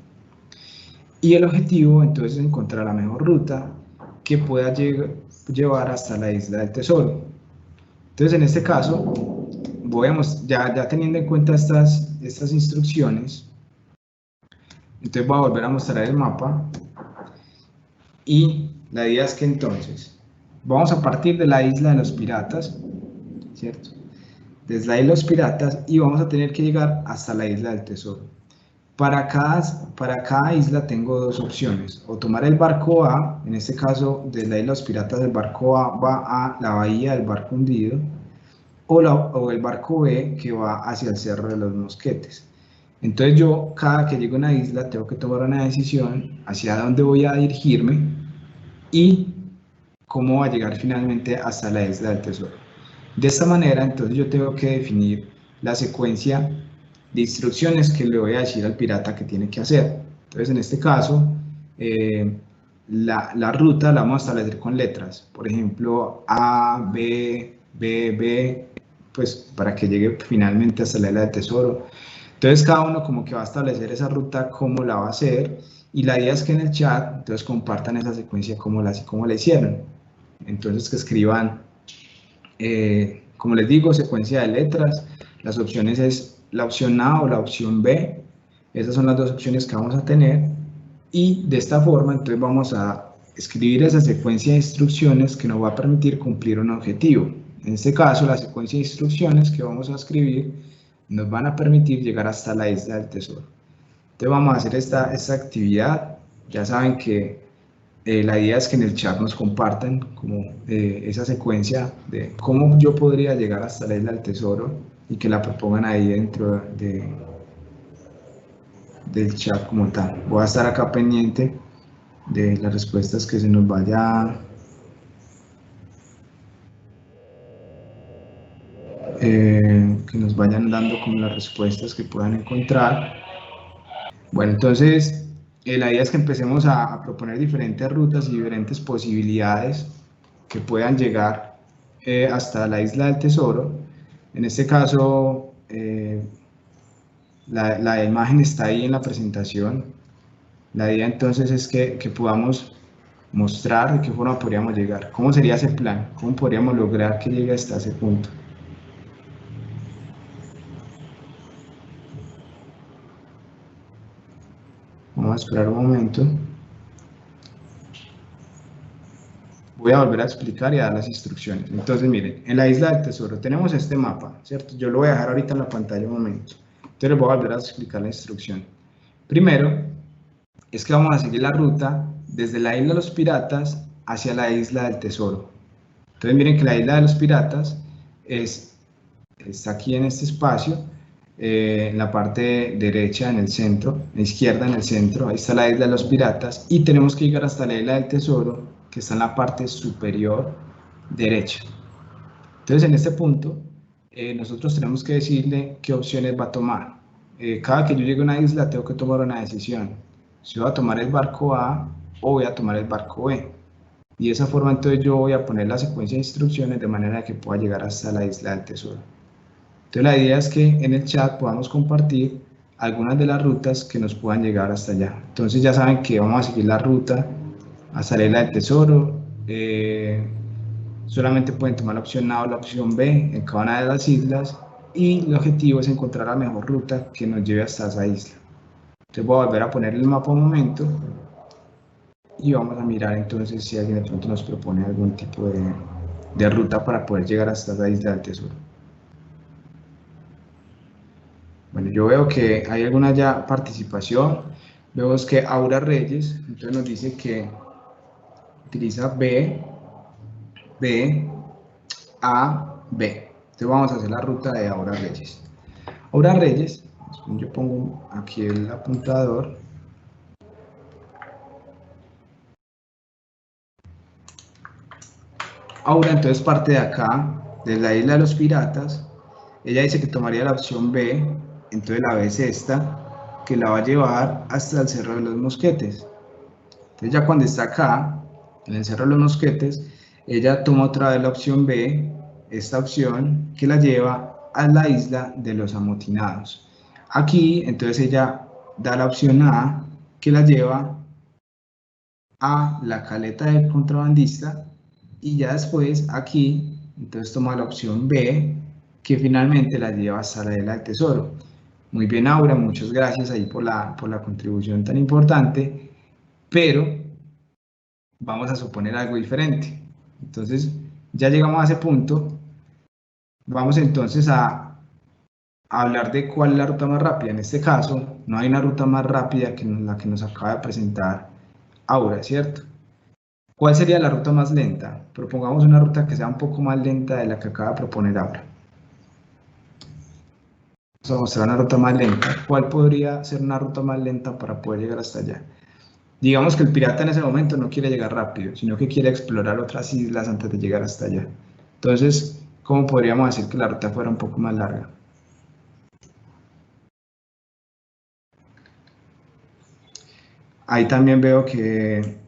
Y el objetivo entonces es encontrar la mejor ruta que pueda llevar hasta la isla del tesoro. Entonces en este caso, ya teniendo en cuenta estas instrucciones, entonces voy a volver a mostrar el mapa y la idea es que entonces vamos a partir de la isla de los piratas, ¿cierto? Desde la isla de los piratas y vamos a tener que llegar hasta la isla del tesoro. Para cada isla tengo dos opciones, o tomar el barco A, en este caso desde la isla de los piratas el barco A va a la bahía del barco hundido, o el barco B que va hacia el Cerro de los Mosquetes. Entonces yo cada que llego a una isla tengo que tomar una decisión hacia dónde voy a dirigirme y cómo va a llegar finalmente hasta la isla del tesoro. De esta manera entonces yo tengo que definir la secuencia de instrucciones que le voy a decir al pirata que tiene que hacer. Entonces en este caso la ruta la vamos a establecer con letras, por ejemplo A, B, B, B, pues para que llegue finalmente hasta la isla del tesoro. Entonces cada uno como que va a establecer esa ruta, cómo la va a hacer, y la idea es que en el chat entonces compartan esa secuencia como la hicieron. Entonces que escriban, como les digo, secuencia de letras. Las opciones es la opción A o la opción B. Esas son las dos opciones que vamos a tener. Y de esta forma entonces vamos a escribir esa secuencia de instrucciones que nos va a permitir cumplir un objetivo. En este caso, la secuencia de instrucciones que vamos a escribir nos van a permitir llegar hasta la isla del tesoro. Entonces vamos a hacer esta actividad. Ya saben que la idea es que en el chat nos compartan como esa secuencia de cómo yo podría llegar hasta la isla del tesoro y que la propongan ahí dentro del chat como tal. Voy a estar acá pendiente de las respuestas que se nos vaya que nos vayan dando como las respuestas que puedan encontrar. Bueno, entonces la idea es que empecemos a proponer diferentes rutas y diferentes posibilidades que puedan llegar hasta la isla del tesoro. En este caso la imagen está ahí en la presentación. La idea entonces es que podamos mostrar de qué forma podríamos llegar, cómo sería ese plan, cómo podríamos lograr que llegue hasta ese punto. Vamos a esperar un momento. Voy a volver a explicar y a dar las instrucciones. Entonces, miren, en la isla del tesoro tenemos este mapa, ¿cierto? Yo lo voy a dejar ahorita en la pantalla un momento. Entonces les voy a volver a explicar la instrucción. Primero, es que vamos a seguir la ruta desde la isla de los piratas hacia la isla del tesoro. Entonces miren que la isla de los piratas está aquí en este espacio, en la parte derecha en el centro, izquierda en el centro, ahí está la isla de los piratas, y tenemos que llegar hasta la isla del tesoro, que está en la parte superior derecha. Entonces en este punto nosotros tenemos que decirle qué opciones va a tomar. Cada que yo llegue a una isla tengo que tomar una decisión. Si voy a tomar el barco A o voy a tomar el barco B. Y de esa forma entonces yo voy a poner la secuencia de instrucciones de manera que pueda llegar hasta la isla del tesoro. Entonces la idea es que en el chat podamos compartir algunas de las rutas que nos puedan llegar hasta allá. Entonces ya saben que vamos a seguir la ruta hasta la isla del tesoro. Solamente pueden tomar la opción A o la opción B en cada una de las islas, y el objetivo es encontrar la mejor ruta que nos lleve hasta esa isla. Entonces voy a volver a poner el mapa un momento y vamos a mirar entonces si alguien de pronto nos propone algún tipo de ruta para poder llegar hasta la isla del tesoro. Bueno, yo veo que hay alguna ya participación. Vemos que Aura Reyes entonces nos dice que utiliza B, A, B. Entonces vamos a hacer la ruta de Aura Reyes. Aura Reyes, yo pongo aquí el apuntador. Aura entonces parte de acá, de la isla de los piratas. Ella dice que tomaría la opción B, entonces la B es esta, que la va a llevar hasta el Cerro de los Mosquetes. Entonces ya cuando está acá, en el Cerro de los Mosquetes, ella toma otra vez la opción B, esta opción que la lleva a la isla de los Amotinados. Aquí entonces ella da la opción A, que la lleva a la caleta del contrabandista, y ya después aquí entonces toma la opción B, que finalmente la lleva hasta la isla del tesoro. Muy bien, Aura, muchas gracias ahí por la contribución tan importante, pero vamos a suponer algo diferente. Entonces ya llegamos a ese punto, vamos entonces a hablar de cuál es la ruta más rápida. En este caso no hay una ruta más rápida que la que nos acaba de presentar Aura, ¿cierto? ¿Cuál sería la ruta más lenta? Propongamos una ruta que sea un poco más lenta de la que acaba de proponer Aura. Vamos a mostrar una ruta más lenta. ¿Cuál podría ser una ruta más lenta para poder llegar hasta allá? Digamos que el pirata en ese momento no quiere llegar rápido, sino que quiere explorar otras islas antes de llegar hasta allá. Entonces, ¿cómo podríamos decir que la ruta fuera un poco más larga? Ahí también veo que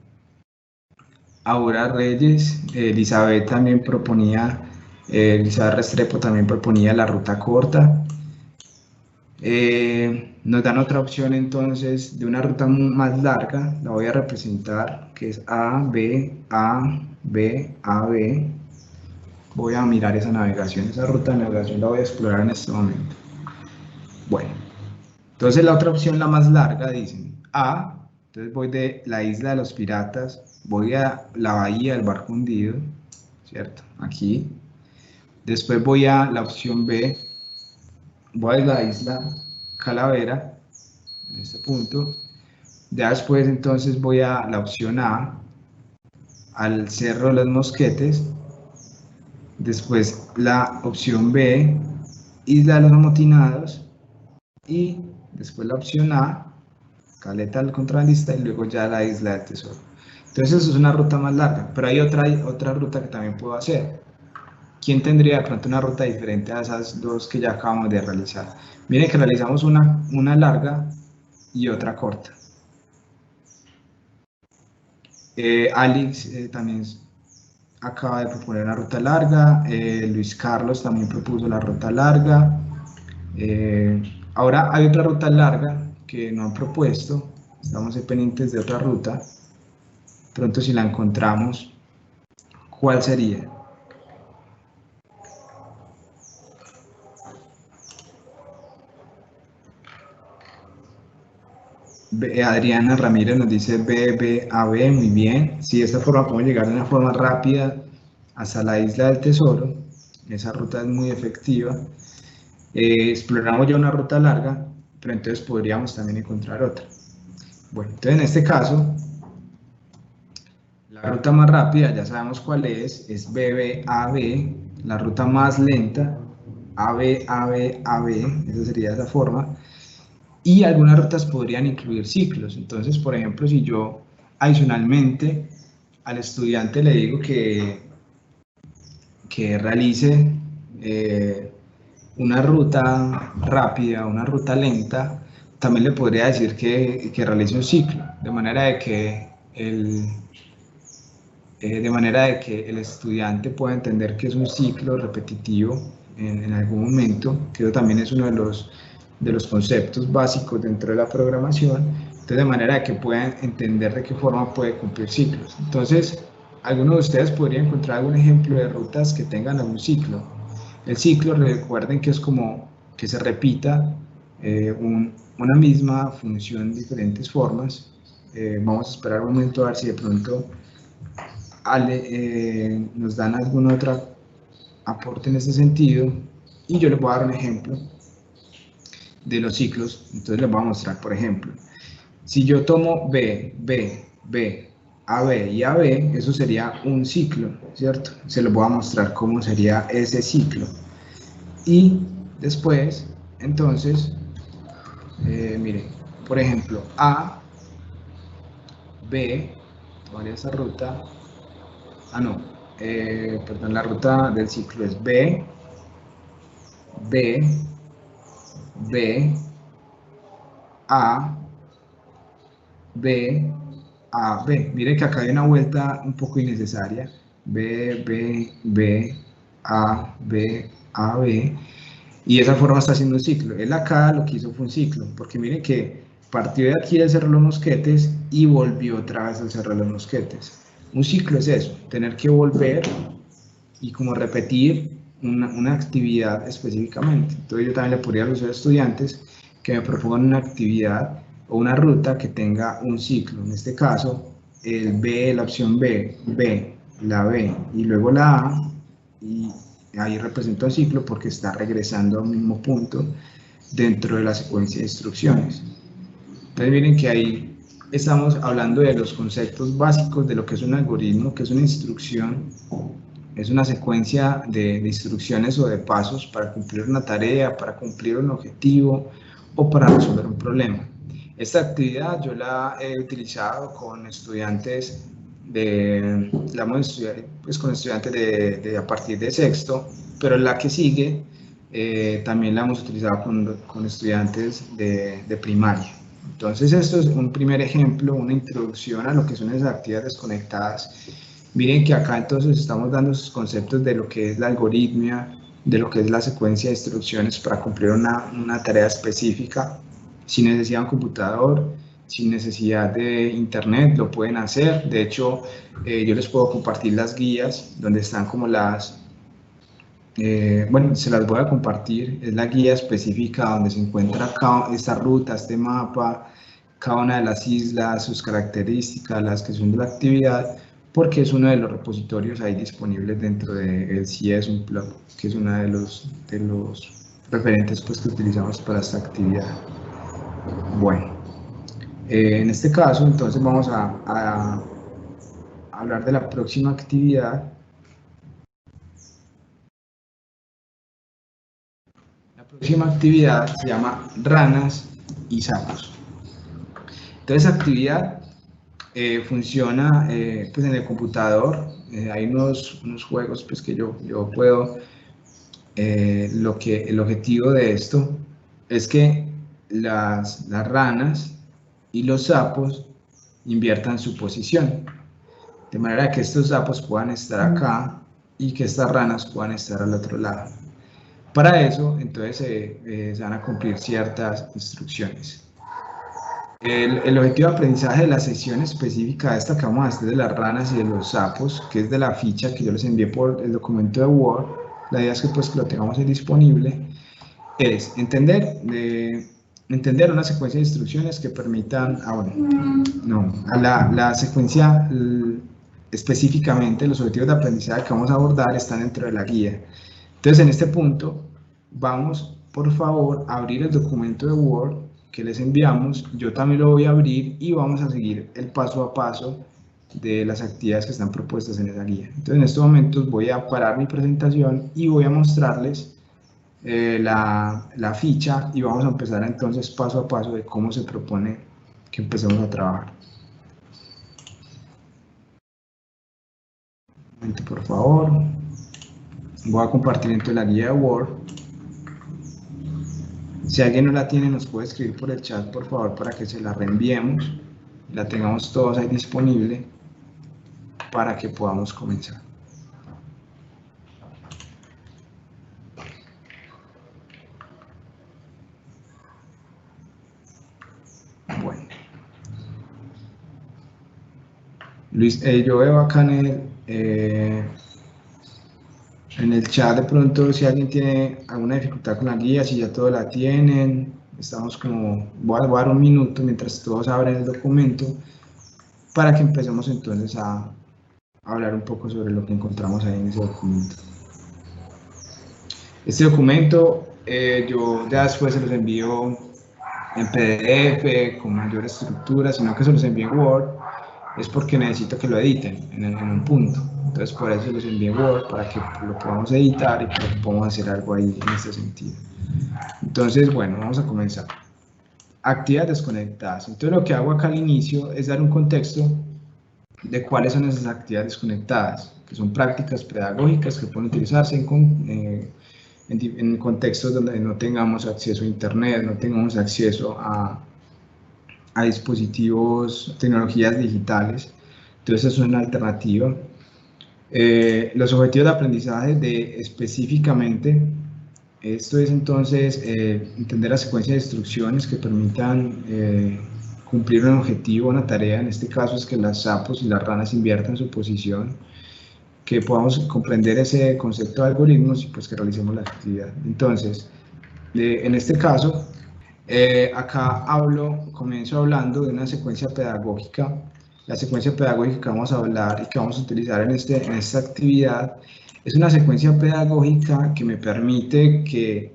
Aura Reyes, Elizabeth también proponía, Elizabeth Restrepo también proponía la ruta corta. Nos dan otra opción entonces de una ruta más larga, la voy a representar, que es A, B, A, B, A, B. Voy a mirar esa navegación, esa ruta de navegación la voy a explorar en este momento. Bueno, entonces la otra opción, la más larga, dicen A, entonces voy de la isla de los piratas, voy a la bahía del barco hundido, ¿cierto? Aquí. Después voy a la opción B, voy a la isla Calavera, en este punto. Ya después entonces voy a la opción A, al Cerro de los Mosquetes. Después la opción B, Isla de los Amotinados. Y después la opción A, Caleta del Contrabandista, y luego ya la Isla del Tesoro. Entonces eso es una ruta más larga, pero hay otra ruta que también puedo hacer. ¿Quién tendría de pronto una ruta diferente a esas dos que ya acabamos de realizar? Miren que realizamos una larga y otra corta. Alex también acaba de proponer una ruta larga, Luis Carlos también propuso la ruta larga. Ahora hay otra ruta larga que no han propuesto, estamos pendientes de otra ruta. Pronto si la encontramos, ¿cuál sería? Adriana Ramírez nos dice BBAB, muy bien. Si de esta forma podemos llegar de una forma rápida hasta la isla del tesoro, esa ruta es muy efectiva. Exploramos ya una ruta larga, pero entonces podríamos también encontrar otra. Bueno, entonces en este caso, la ruta más rápida, ya sabemos cuál es BB-AB, la ruta más lenta, AB-AB-AB, esa sería esa forma, y algunas rutas podrían incluir ciclos. Entonces, por ejemplo, si yo adicionalmente al estudiante le digo que realice una ruta rápida, una ruta lenta, también le podría decir que realice un ciclo, de manera de que el estudiante pueda entender que es un ciclo repetitivo en algún momento, que eso también es uno de los conceptos básicos dentro de la programación, entonces de manera de que puedan entender de qué forma puede cumplir ciclos. Entonces, algunos de ustedes podrían encontrar algún ejemplo de rutas que tengan algún ciclo. El ciclo, recuerden que es como que se repita una misma función en diferentes formas. Vamos a esperar un momento a ver si de pronto nos dan algún otro aporte en este sentido, y yo les voy a dar un ejemplo de los ciclos. Entonces les voy a mostrar, por ejemplo, si yo tomo B, B, B, AB y AB, eso sería un ciclo, ¿cierto? Se los voy a mostrar cómo sería ese ciclo. Y después, entonces, miren, por ejemplo, A, B, tomaría esa ruta, perdón, la ruta del ciclo es B, B, B, A, B, A, B. Mire que acá hay una vuelta un poco innecesaria. B, B, B, A, B, A, B. Y de esa forma está haciendo un ciclo. Él acá lo que hizo fue un ciclo, porque miren que partió de aquí del Cerro de los Mosquetes y volvió otra vez al Cerro de los Mosquetes. Un ciclo es eso, tener que volver y como repetir una actividad específicamente. Entonces yo también le podría a los estudiantes que me propongan una actividad o una ruta que tenga un ciclo. En este caso, el B, la opción B, B, la B y luego la A, y ahí representa un ciclo porque está regresando al mismo punto dentro de la secuencia de instrucciones. Entonces miren que ahí estamos hablando de los conceptos básicos de lo que es un algoritmo, que es una instrucción, es una secuencia de instrucciones o de pasos para cumplir una tarea, para cumplir un objetivo o para resolver un problema. Esta actividad yo la he utilizado con estudiantes con estudiantes de a partir de sexto, pero la que sigue también la hemos utilizado con estudiantes de primaria. Entonces esto es un primer ejemplo, una introducción a lo que son esas actividades conectadas. Miren que acá entonces estamos dando esos conceptos de lo que es la algoritmia, de lo que es la secuencia de instrucciones para cumplir una tarea específica, sin necesidad de un computador, sin necesidad de internet, lo pueden hacer. De hecho, yo les puedo compartir las guías donde están como bueno, se las voy a compartir, es la guía específica donde se encuentra esta ruta, este mapa, cada una de las islas, sus características, la descripción de la actividad, porque es uno de los repositorios ahí disponibles dentro del CIES Unplug, que es uno de los referentes pues, que utilizamos para esta actividad. Bueno, en este caso entonces vamos a hablar de la próxima actividad. La próxima actividad se llama ranas y sapos. Entonces, esa actividad funciona pues en el computador. Hay unos juegos pues, que yo puedo. El objetivo de esto es que las ranas y los sapos inviertan su posición, de manera que estos sapos puedan estar acá y que estas ranas puedan estar al otro lado. Para eso, entonces, se van a cumplir ciertas instrucciones. El objetivo de aprendizaje de la sesión específica esta que vamos a hacer de las ranas y de los sapos, que es de la ficha que yo les envié por el documento de Word, la idea es que, pues, que lo tengamos ahí disponible, es entender una secuencia de instrucciones que permitan, la secuencia específicamente, los objetivos de aprendizaje que vamos a abordar están dentro de la guía. Entonces, en este punto, vamos, por favor, a abrir el documento de Word que les enviamos, yo también lo voy a abrir y vamos a seguir el paso a paso de las actividades que están propuestas en esa guía. Entonces en estos momentos voy a parar mi presentación y voy a mostrarles la ficha y vamos a empezar entonces paso a paso de cómo se propone que empecemos a trabajar. Un momento, por favor. Voy a compartir entonces la guía de Word. Si alguien no la tiene, nos puede escribir por el chat, por favor, para que se la reenviemos, la tengamos todos ahí disponible para que podamos comenzar. Bueno. Luis, yo veo acá en el chat de pronto si alguien tiene alguna dificultad con la guía, si ya todos la tienen, estamos como, voy a dar un minuto mientras todos abren el documento para que empecemos entonces a hablar un poco sobre lo que encontramos ahí en ese documento. Este documento yo ya después se los envío en PDF con mayor estructura, sino que se los envío en Word, es porque necesito que lo editen en un punto. Entonces por eso los envío en Word, para que lo podamos editar y para que podamos hacer algo ahí en este sentido. Entonces, bueno, vamos a comenzar. Actividades desconectadas. Entonces lo que hago acá al inicio es dar un contexto de cuáles son esas actividades desconectadas, que son prácticas pedagógicas que pueden utilizarse en contextos donde no tengamos acceso a internet, no tengamos acceso a dispositivos, tecnologías digitales. Entonces eso es una alternativa. Los objetivos de aprendizaje específicamente, esto es entonces entender la secuencia de instrucciones que permitan cumplir un objetivo, una tarea. En este caso es que las sapos y las ranas inviertan su posición, que podamos comprender ese concepto de algoritmos y pues que realicemos la actividad. Entonces, en este caso, acá comienzo hablando de una secuencia pedagógica. La secuencia pedagógica que vamos a hablar y que vamos a utilizar en esta actividad es una secuencia pedagógica que me permite que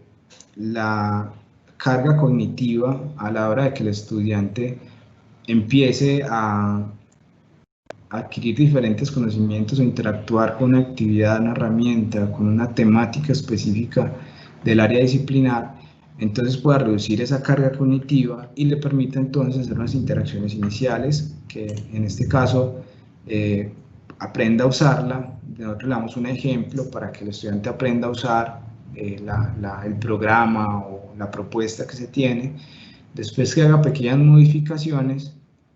la carga cognitiva a la hora de que el estudiante empiece a adquirir diferentes conocimientos o interactuar con una actividad, una herramienta, con una temática específica del área disciplinar, entonces pueda reducir esa carga cognitiva y le permita entonces hacer unas interacciones iniciales, que en este caso aprenda a usarla. Nosotros le damos un ejemplo para que el estudiante aprenda a usar el programa o la propuesta que se tiene, después que haga pequeñas modificaciones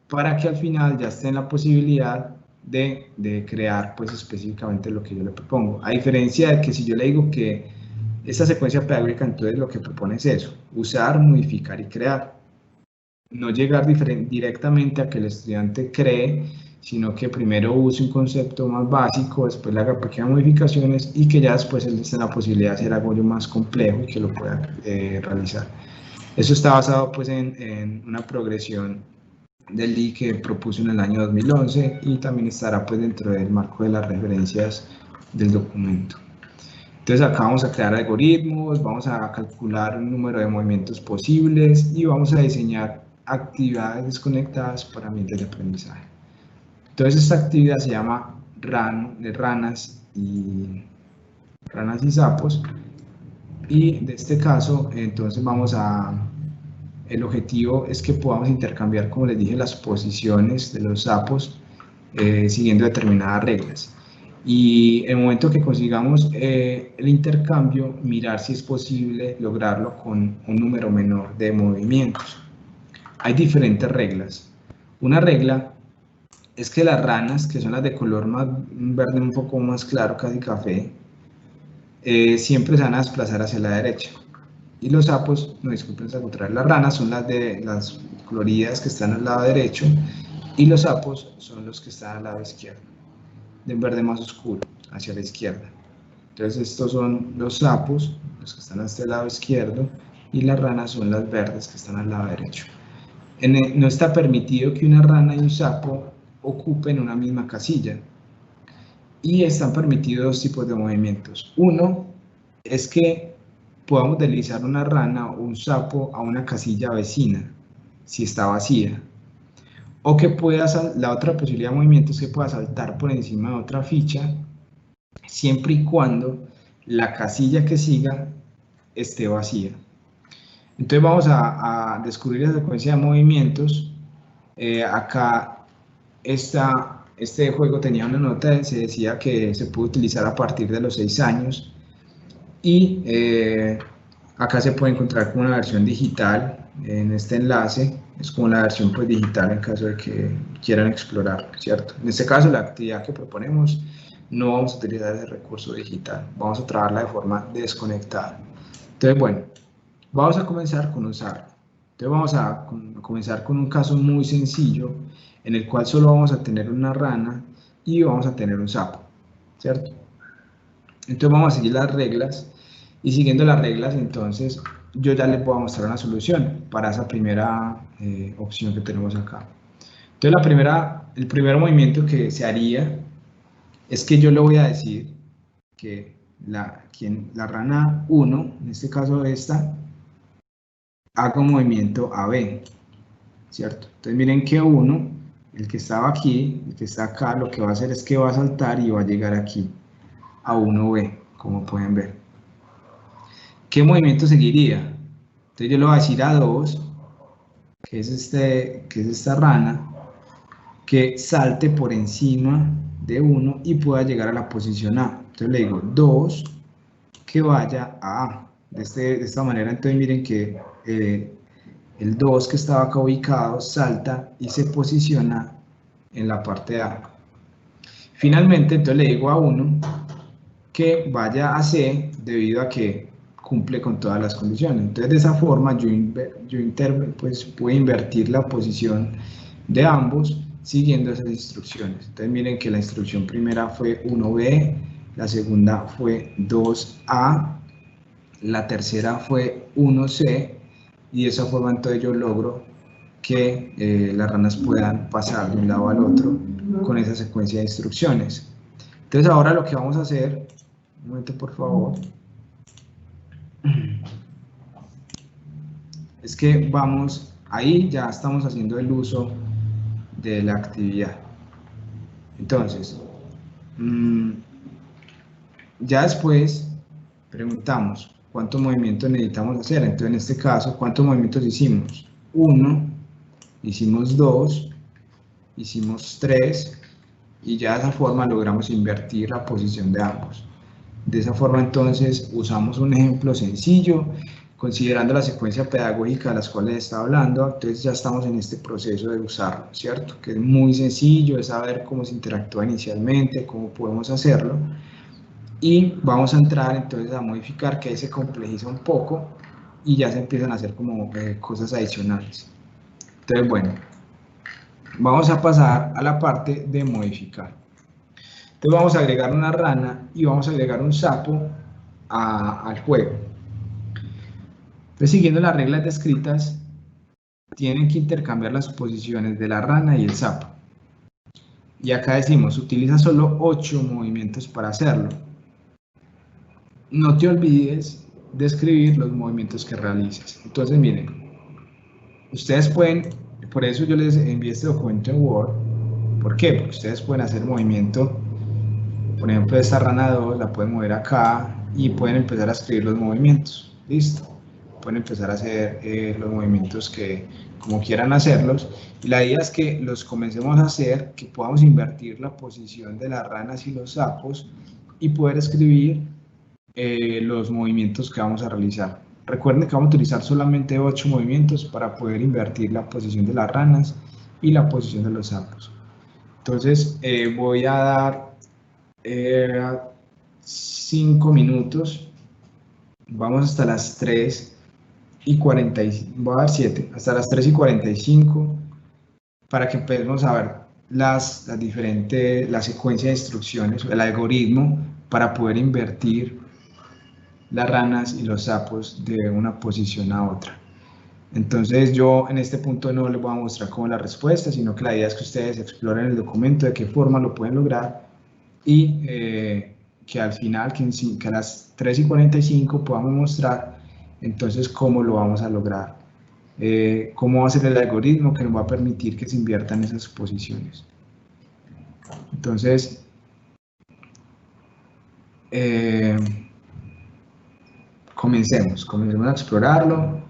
para que al final ya esté en la posibilidad de crear pues específicamente lo que yo le propongo. A diferencia de que si yo le digo que esta secuencia pedagógica, entonces lo que propone es eso: usar, modificar y crear. No llegar directamente a que el estudiante cree, sino que primero use un concepto más básico, después le haga pequeñas modificaciones y que ya después él esté en la posibilidad de hacer algo más complejo y que lo pueda realizar. Eso está basado pues en una progresión del DI que propuso en el año 2011 y también estará pues dentro del marco de las referencias del documento. Entonces acá vamos a crear algoritmos, vamos a calcular un número de movimientos posibles y vamos a diseñar actividades desconectadas para ambientes de aprendizaje. Entonces esta actividad se llama ranas y sapos, y de este caso entonces el objetivo es que podamos intercambiar, como les dije, las posiciones de los sapos siguiendo determinadas reglas. Y en el momento que consigamos el intercambio, mirar si es posible lograrlo con un número menor de movimientos. Hay diferentes reglas. Una regla es que las ranas, que son las de color más verde, un poco más claro, casi café, siempre se van a desplazar hacia la derecha. Y los sapos, no, disculpen, es al contrario, las ranas son las coloridas que están al lado derecho y los sapos son los que están al lado izquierdo, de un verde más oscuro, hacia la izquierda. Entonces estos son los sapos, los que están a este lado izquierdo, y las ranas son las verdes que están al lado derecho. No está permitido que una rana y un sapo ocupen una misma casilla, y están permitidos dos tipos de movimientos. Uno es que podamos deslizar una rana o un sapo a una casilla vecina, si está vacía. O que la otra posibilidad de movimiento es que pueda saltar por encima de otra ficha, siempre y cuando la casilla que siga esté vacía. Entonces vamos a descubrir la secuencia de movimientos. Acá este juego tenía una nota, se decía que se puede utilizar a partir de los 6 años, y acá se puede encontrar como una versión digital en este enlace. Es como la versión pues digital en caso de que quieran explorar, ¿cierto? En este caso la actividad que proponemos no vamos a utilizar ese recurso digital, vamos a trabajarla de forma desconectada. Entonces, bueno, vamos a comenzar con usarlo. Entonces vamos a comenzar con un caso muy sencillo en el cual solo vamos a tener una rana y vamos a tener un sapo, ¿cierto? Entonces vamos a seguir las reglas, y siguiendo las reglas entonces yo ya les voy a mostrar una solución para esa primera opción que tenemos acá. Entonces el primer movimiento que se haría es que yo le voy a decir que la rana 1, en este caso esta, haga un movimiento AB, ¿cierto? Entonces miren que 1, el que estaba aquí, el que está acá, lo que va a hacer es que va a saltar y va a llegar aquí, a 1B, como pueden ver. ¿Qué movimiento seguiría? Entonces yo le voy a decir a 2, que es esta rana, que salte por encima de 1 y pueda llegar a la posición A. Entonces le digo 2, que vaya a A. De esta manera, entonces miren que el 2 que estaba acá ubicado salta y se posiciona en la parte A. Finalmente, entonces le digo a 1 que vaya a C debido a que cumple con todas las condiciones. Entonces de esa forma yo pues, puedo invertir la posición de ambos siguiendo esas instrucciones. Entonces miren que la instrucción primera fue 1B, la segunda fue 2A, la tercera fue 1C, y de esa forma entonces yo logro que las ranas puedan pasar de un lado al otro con esa secuencia de instrucciones. Entonces ahora lo que vamos a hacer, un momento por favor, es que vamos, ahí ya estamos haciendo el uso de la actividad. Entonces, ya después preguntamos cuántos movimientos necesitamos hacer. Entonces en este caso, ¿cuántos movimientos hicimos? 1, hicimos 2, hicimos 3, y ya de esa forma logramos invertir la posición de ambos. De esa forma entonces usamos un ejemplo sencillo, considerando la secuencia pedagógica de las cuales estaba hablando. Entonces ya estamos en este proceso de usarlo, ¿cierto? Que es muy sencillo, es saber cómo se interactúa inicialmente, cómo podemos hacerlo, y vamos a entrar entonces a modificar, que ahí se complejiza un poco y ya se empiezan a hacer como cosas adicionales. Entonces, bueno, vamos a pasar a la parte de modificar. Entonces vamos a agregar una rana y vamos a agregar un sapo al juego. Entonces, siguiendo las reglas descritas, tienen que intercambiar las posiciones de la rana y el sapo. Y acá decimos, utiliza solo 8 movimientos para hacerlo. No te olvides de escribir los movimientos que realices. Entonces, miren, ustedes pueden, por eso yo les envié este documento en Word. ¿Por qué? Porque ustedes pueden hacer movimiento. Por ejemplo, esta rana 2 la pueden mover acá y pueden empezar a escribir los movimientos. ¿Listo? Pueden empezar a hacer los movimientos que como quieran hacerlos. Y la idea es que los comencemos a hacer, que podamos invertir la posición de las ranas y los sapos y poder escribir los movimientos que vamos a realizar. Recuerden que vamos a utilizar solamente 8 movimientos para poder invertir la posición de las ranas y la posición de los sapos. Entonces voy a dar 5 minutos, vamos hasta las 3:45, voy a dar 7, hasta las 3:45, para que empecemos a ver la secuencia de instrucciones, el algoritmo para poder invertir las ranas y los sapos de una posición a otra. Entonces yo en este punto no les voy a mostrar como la respuesta, sino que la idea es que ustedes exploren el documento de qué forma lo pueden lograr, y que al final, que a las 3:45 podamos mostrar Entonces, ¿cómo lo vamos a lograr? ¿Cómo va a ser el algoritmo que nos va a permitir que se inviertan esas posiciones? Entonces, comencemos a explorarlo.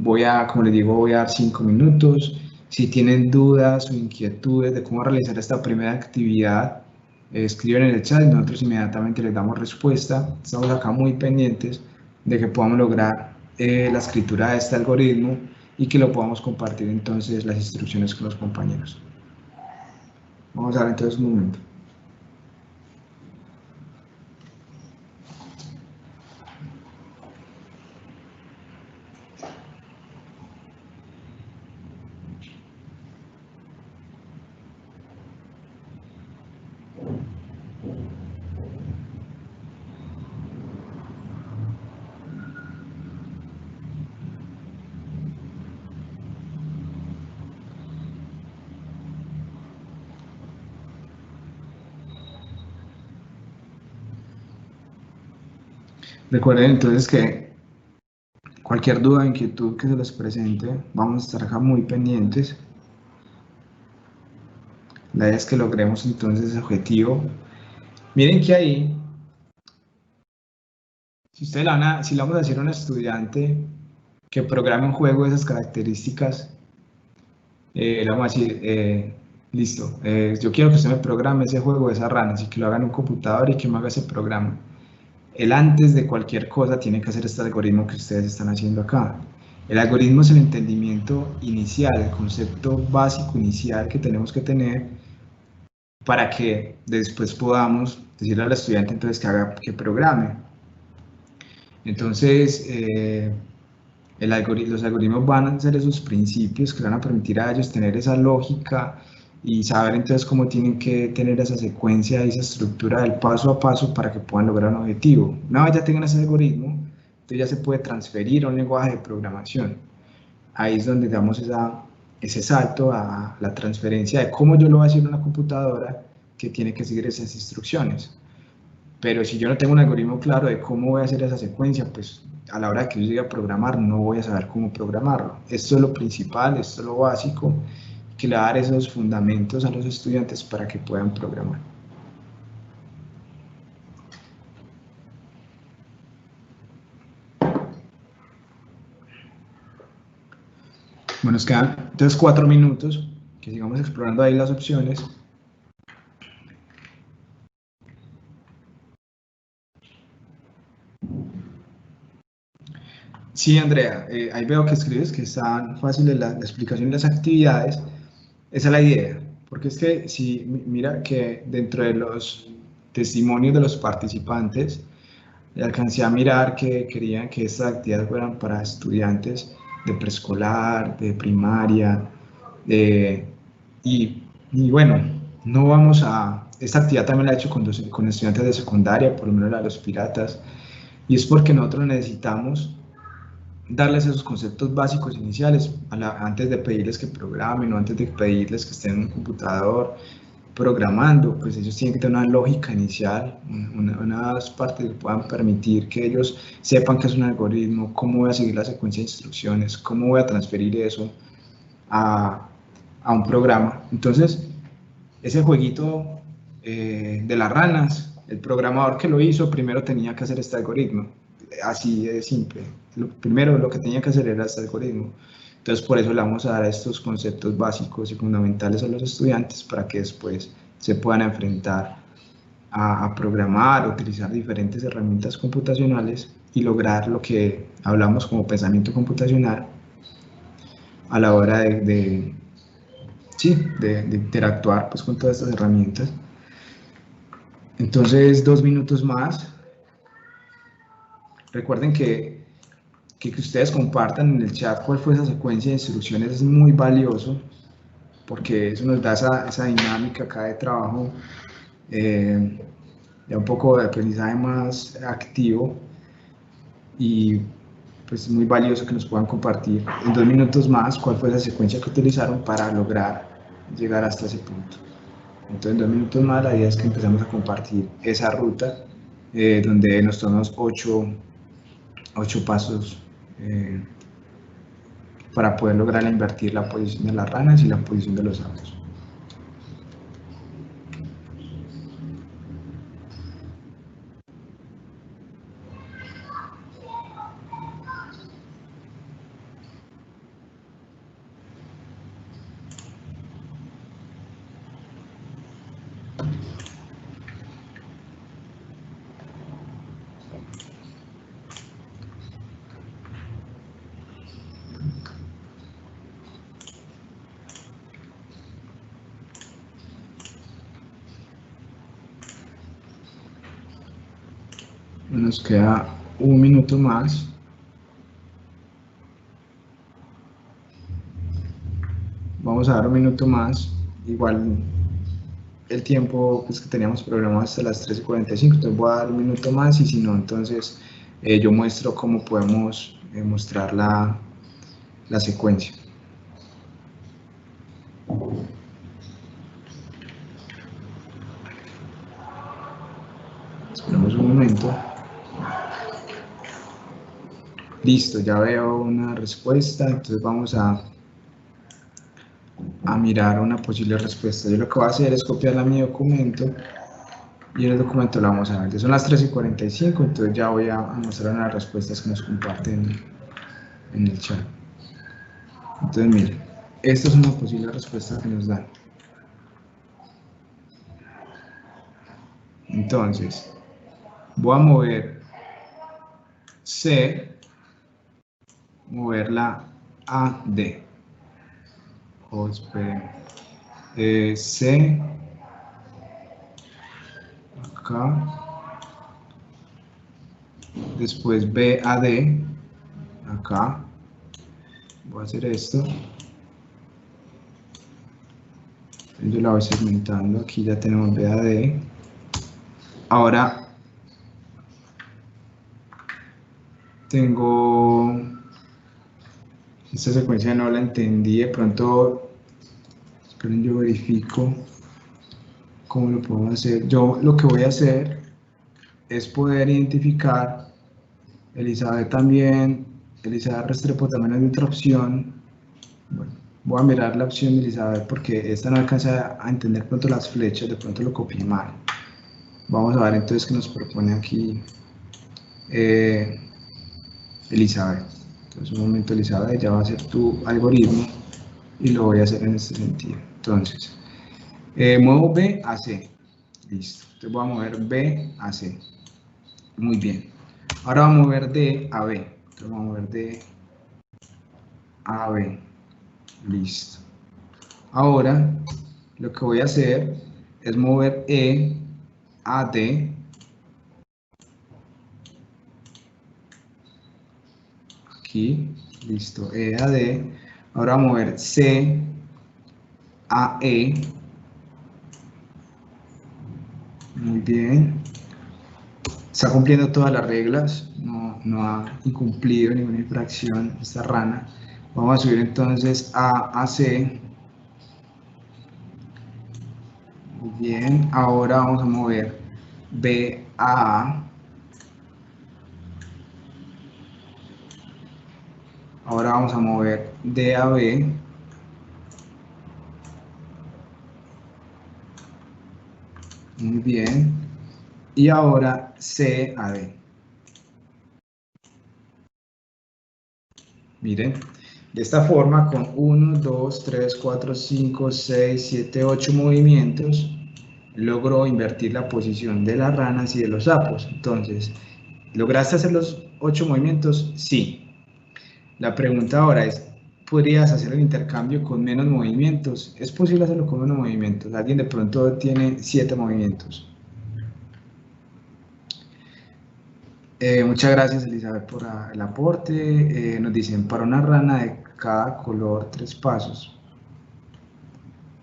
Como les digo, voy a dar 5 minutos. Si tienen dudas o inquietudes de cómo realizar esta primera actividad, escriben en el chat y nosotros inmediatamente les damos respuesta. Estamos acá muy pendientes de que podamos lograr la escritura de este algoritmo y que lo podamos compartir entonces las instrucciones con los compañeros. Vamos a ver entonces un momento. Recuerden entonces que cualquier duda o inquietud que se les presente, vamos a estar acá muy pendientes. La idea es que logremos entonces ese objetivo. Miren que ahí, si le vamos a decir a un estudiante que programe un juego de esas características, le vamos a decir, listo, yo quiero que usted me programe ese juego de esas ranas y que lo haga en un computador y que me haga ese programa. Él antes de cualquier cosa tiene que hacer este algoritmo que ustedes están haciendo acá. El algoritmo es el entendimiento inicial, el concepto básico inicial que tenemos que tener para que después podamos decirle al estudiante entonces que programe. Entonces, los algoritmos van a ser esos principios que van a permitir a ellos tener esa lógica y saber entonces cómo tienen que tener esa secuencia y esa estructura del paso a paso para que puedan lograr un objetivo. Una vez ya tengan ese algoritmo, entonces ya se puede transferir a un lenguaje de programación. Ahí es donde damos ese salto a la transferencia de cómo yo lo voy a hacer en una computadora que tiene que seguir esas instrucciones. Pero si yo no tengo un algoritmo claro de cómo voy a hacer esa secuencia, pues a la hora que yo llegue a programar no voy a saber cómo programarlo. Esto es lo principal, esto es lo básico, que le va a dar esos fundamentos a los estudiantes para que puedan programar. Bueno, nos quedan entonces 4 minutos, que sigamos explorando ahí las opciones. Sí, Andrea, ahí veo que escribes que están fáciles la explicación de las actividades. Esa es la idea, porque es que si mira que dentro de los testimonios de los participantes, alcancé a mirar que querían que estas actividades fueran para estudiantes de preescolar, de primaria, y bueno, no vamos a... Esta actividad también la he hecho con estudiantes de secundaria, por lo menos la de los piratas, y es porque nosotros necesitamos darles esos conceptos básicos iniciales antes de pedirles que programen o antes de pedirles que estén en un computador programando, pues ellos tienen que tener una lógica inicial, unas partes que puedan permitir que ellos sepan qué es un algoritmo, cómo voy a seguir la secuencia de instrucciones, cómo voy a transferir eso a un programa. Entonces, ese jueguito de las ranas, el programador que lo hizo primero tenía que hacer este algoritmo, así de simple. Primero lo que tenía que hacer era este algoritmo. Entonces por eso le vamos a dar estos conceptos básicos y fundamentales a los estudiantes para que después se puedan enfrentar a programar, utilizar diferentes herramientas computacionales y lograr lo que hablamos como pensamiento computacional a la hora de interactuar pues, con todas estas herramientas. Entonces, 2 minutos más. Recuerden que ustedes compartan en el chat cuál fue esa secuencia de instrucciones es muy valioso, porque eso nos da esa dinámica acá de trabajo, ya un poco de aprendizaje más activo, y pues es muy valioso que nos puedan compartir en 2 minutos más cuál fue esa secuencia que utilizaron para lograr llegar hasta ese punto. Entonces, en 2 minutos más, la idea es que empezamos a compartir esa ruta, donde nos tomamos 8 8 pasos para poder lograr invertir la posición de las ranas y la posición de los sapos. Nos queda un minuto más. Vamos a dar un minuto más. Igual el tiempo pues, que teníamos programado hasta las 3:45, entonces voy a dar un minuto más y si no, entonces yo muestro cómo podemos mostrar la secuencia. Esperemos un momento. Listo, ya veo una respuesta, entonces vamos a mirar una posible respuesta. Yo lo que voy a hacer es copiarla a mi documento y en el documento la vamos a ver. Ya son las 3:45, entonces ya voy a mostrar las respuestas que nos comparten en el chat. Entonces miren, esta es una posible respuesta que nos dan. Entonces, voy a mover C, moverla a D. C, acá, después B a D, acá, voy a hacer esto, yo la voy segmentando, aquí ya tenemos B a D, ahora tengo, esta secuencia no la entendí, de pronto, esperen yo verifico cómo lo puedo hacer. Yo lo que voy a hacer es poder identificar, Elizabeth también, Elizabeth Restrepo también es otra opción. Bueno, voy a mirar la opción de Elizabeth porque esta no alcanza a entender pronto las flechas, de pronto lo copié mal. Vamos a ver entonces qué nos propone aquí Elizabeth. Entonces un momento Elizabeth, ya va a ser tu algoritmo y lo voy a hacer en este sentido. Entonces, muevo B a C. Listo. Entonces voy a mover B a C. Muy bien. Ahora vamos a mover D a B. Entonces vamos a mover D a B. Listo. Ahora lo que voy a hacer es mover E a D. Aquí. Listo. E a D. Ahora vamos a mover C a E. Muy bien. Está cumpliendo todas las reglas, no ha incumplido ninguna infracción esta rana. Vamos a subir entonces a C. Muy bien, ahora vamos a mover B a A. Ahora vamos a mover D a B. Muy bien. Y ahora C a D. Miren, de esta forma con 1, 2, 3, 4, 5, 6, 7, 8 movimientos logró invertir la posición de las ranas y de los sapos. Entonces, ¿lograste hacer los 8 movimientos? Sí. La pregunta ahora es, ¿podrías hacer el intercambio con menos movimientos? ¿Es posible hacerlo con menos movimientos? Alguien de pronto tiene 7 movimientos. Muchas gracias Elizabeth por el aporte. Nos dicen, para una rana de cada color 3 pasos.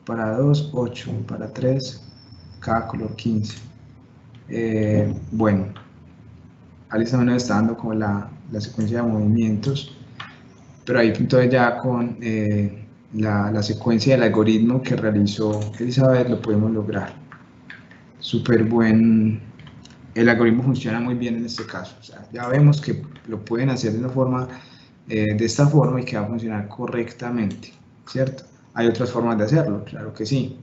Para 2, 8. Para 3, cada color 15. Bueno, Alice también nos está dando como la secuencia de movimientos, pero ahí entonces ya con la secuencia del algoritmo que realizó Elizabeth lo podemos lograr. Súper buen el algoritmo funciona muy bien en este caso. O sea, ya vemos que lo pueden hacer de una forma, de esta forma y que va a funcionar correctamente, ¿cierto? Hay otras formas de hacerlo, claro que sí,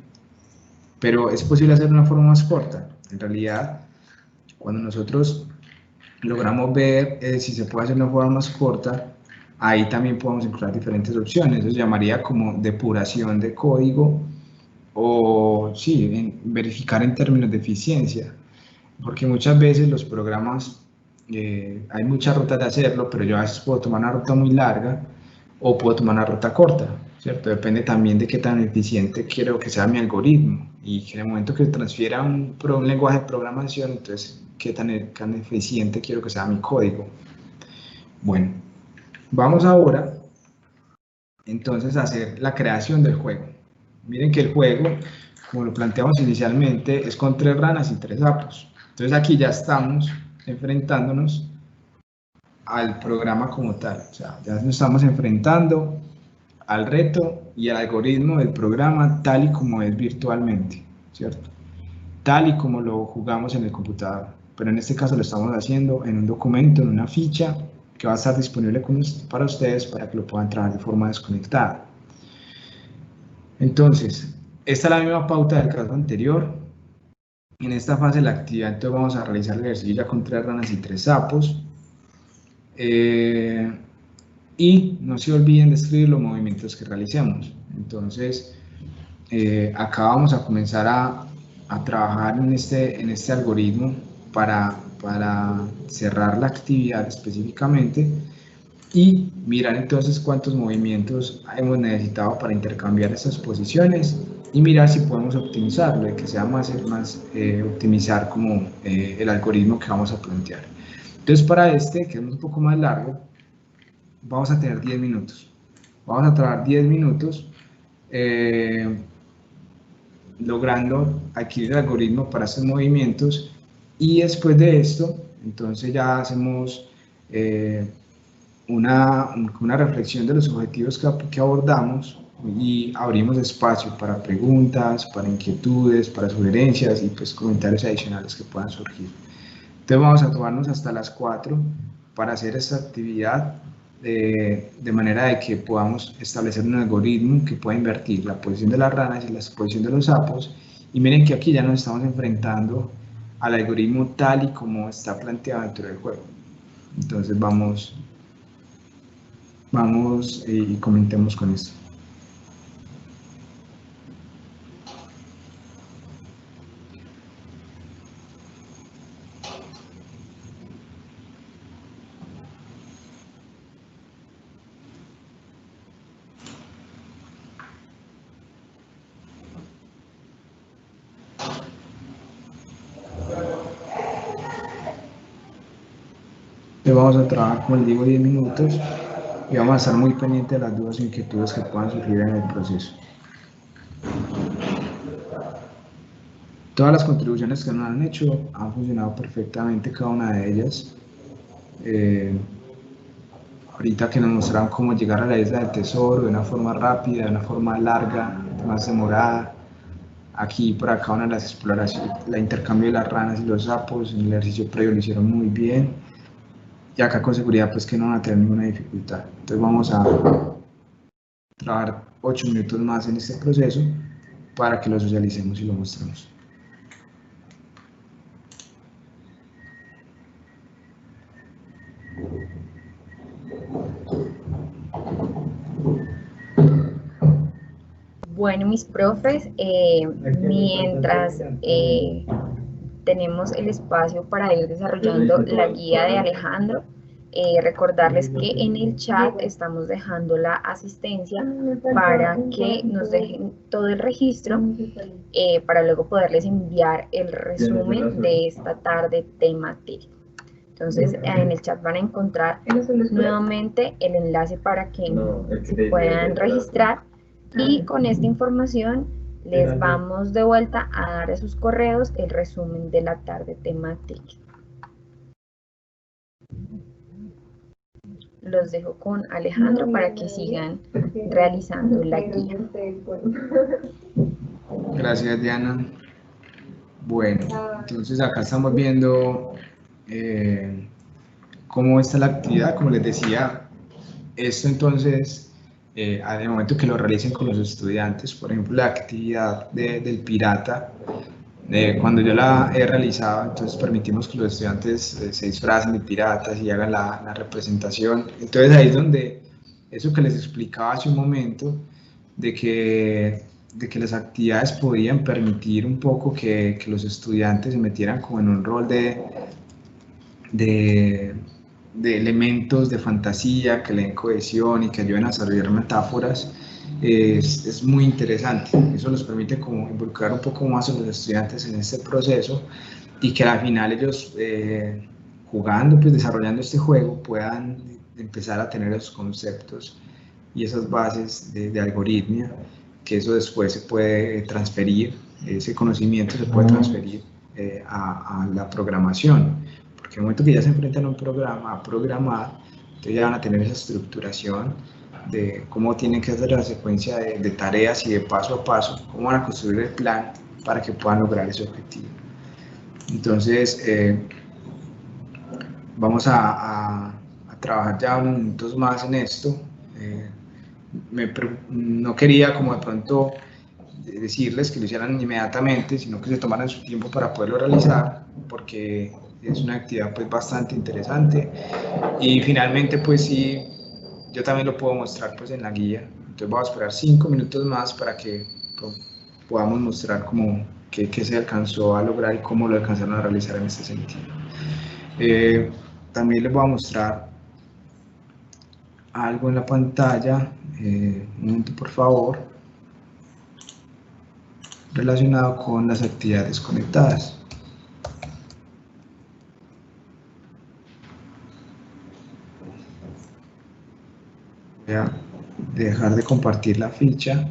pero es posible hacerlo de una forma más corta. En realidad, cuando nosotros logramos ver si se puede hacer de una forma más corta, ahí también podemos encontrar diferentes opciones. Eso se llamaría como depuración de código o sí, verificar en términos de eficiencia, porque muchas veces los programas, hay muchas rutas de hacerlo, pero yo a veces puedo tomar una ruta muy larga o puedo tomar una ruta corta, ¿cierto? Depende también de qué tan eficiente quiero que sea mi algoritmo y que en el momento que transfiera un lenguaje de programación, entonces qué tan eficiente quiero que sea mi código. Bueno, vamos ahora entonces a hacer la creación del juego. Miren que el juego, como lo planteamos inicialmente, es con 3 ranas y 3 sapos. Entonces aquí ya estamos enfrentándonos al programa como tal. O sea, ya nos estamos enfrentando al reto y al algoritmo del programa tal y como es virtualmente, ¿cierto? Tal y como lo jugamos en el computador. Pero en este caso lo estamos haciendo en un documento, en una ficha que va a estar disponible para ustedes para que lo puedan trabajar de forma desconectada. Entonces, esta es la misma pauta del caso anterior. En esta fase de la actividad, entonces vamos a realizar el ejercicio ya con 3 ranas y 3 sapos. Y no se olviden de escribir los movimientos que realicemos. Entonces, acá vamos a comenzar a trabajar en este algoritmo para cerrar la actividad específicamente y mirar entonces cuántos movimientos hemos necesitado para intercambiar estas posiciones y mirar si podemos optimizarlo y que sea más optimizar como el algoritmo que vamos a plantear. Entonces para que es un poco más largo, vamos a tener 10 minutos. Vamos a trabajar 10 minutos logrando adquirir el algoritmo para estos movimientos y después de esto, entonces ya hacemos una reflexión de los objetivos que abordamos y abrimos espacio para preguntas, para inquietudes, para sugerencias y pues comentarios adicionales que puedan surgir. Entonces vamos a tomarnos hasta las 4 para hacer esta actividad de manera de que podamos establecer un algoritmo que pueda invertir la posición de las ranas y la posición de los sapos. Y miren que aquí ya nos estamos enfrentando al algoritmo tal y como está planteado dentro del juego. Entonces vamos y comentemos con esto. Vamos a trabajar, como les digo, 10 minutos y vamos a estar muy pendientes de las dudas e inquietudes que puedan surgir en el proceso. Todas las contribuciones que nos han hecho han funcionado perfectamente, cada una de ellas. Ahorita que nos mostraron cómo llegar a la isla del tesoro de una forma rápida, de una forma larga, más demorada. Aquí por acá una de las exploraciones, la intercambio de las ranas y los sapos, en el ejercicio previo lo hicieron muy bien. Y acá con seguridad pues que no van a tener ninguna dificultad. Entonces vamos a trabajar 8 minutos más en este proceso para que lo socialicemos y lo mostremos. Bueno, mis profes, mientras tenemos el espacio para ir desarrollando la guía de Alejandro, recordarles que en el chat estamos dejando la asistencia para que nos dejen todo el registro para luego poderles enviar el resumen de esta tarde temática. Entonces, en el chat van a encontrar nuevamente el enlace para que se puedan registrar y con esta información les vamos de vuelta a dar a sus correos el resumen de la tarde temática. Los dejo con Alejandro para que sigan realizando la guía. Gracias, Diana. Bueno, entonces acá estamos viendo cómo está la actividad. Como les decía, esto entonces, al momento que lo realicen con los estudiantes, por ejemplo, la actividad del pirata, cuando yo la he realizado, entonces permitimos que los estudiantes se disfracen de piratas y hagan la representación. Entonces ahí es donde eso que les explicaba hace un momento, de que las actividades podían permitir un poco que los estudiantes se metieran como en un rol de, de elementos de fantasía que le den cohesión y que ayuden a desarrollar metáforas, es muy interesante. Eso les permite como involucrar un poco más a los estudiantes en este proceso y que al final ellos, jugando, pues desarrollando este juego, puedan empezar a tener esos conceptos y esas bases de algoritmia, que eso después se puede transferir, ese conocimiento se puede transferir a la programación, porque en el momento que ya se enfrentan a un programa, a programar, entonces ya van a tener esa estructuración de cómo tienen que hacer la secuencia de tareas y de paso a paso, cómo van a construir el plan para que puedan lograr ese objetivo. Entonces, vamos a trabajar ya unos minutos más en esto. No quería como de pronto decirles que lo hicieran inmediatamente, sino que se tomaran su tiempo para poderlo realizar, porque es una actividad pues bastante interesante y finalmente pues sí, yo también lo puedo mostrar pues en la guía. Entonces voy a esperar 5 minutos más para que pues, podamos mostrar cómo qué se alcanzó a lograr y cómo lo alcanzaron a realizar en este sentido. También les voy a mostrar algo en la pantalla, un momento por favor, relacionado con las actividades conectadas. Voy a dejar de compartir la ficha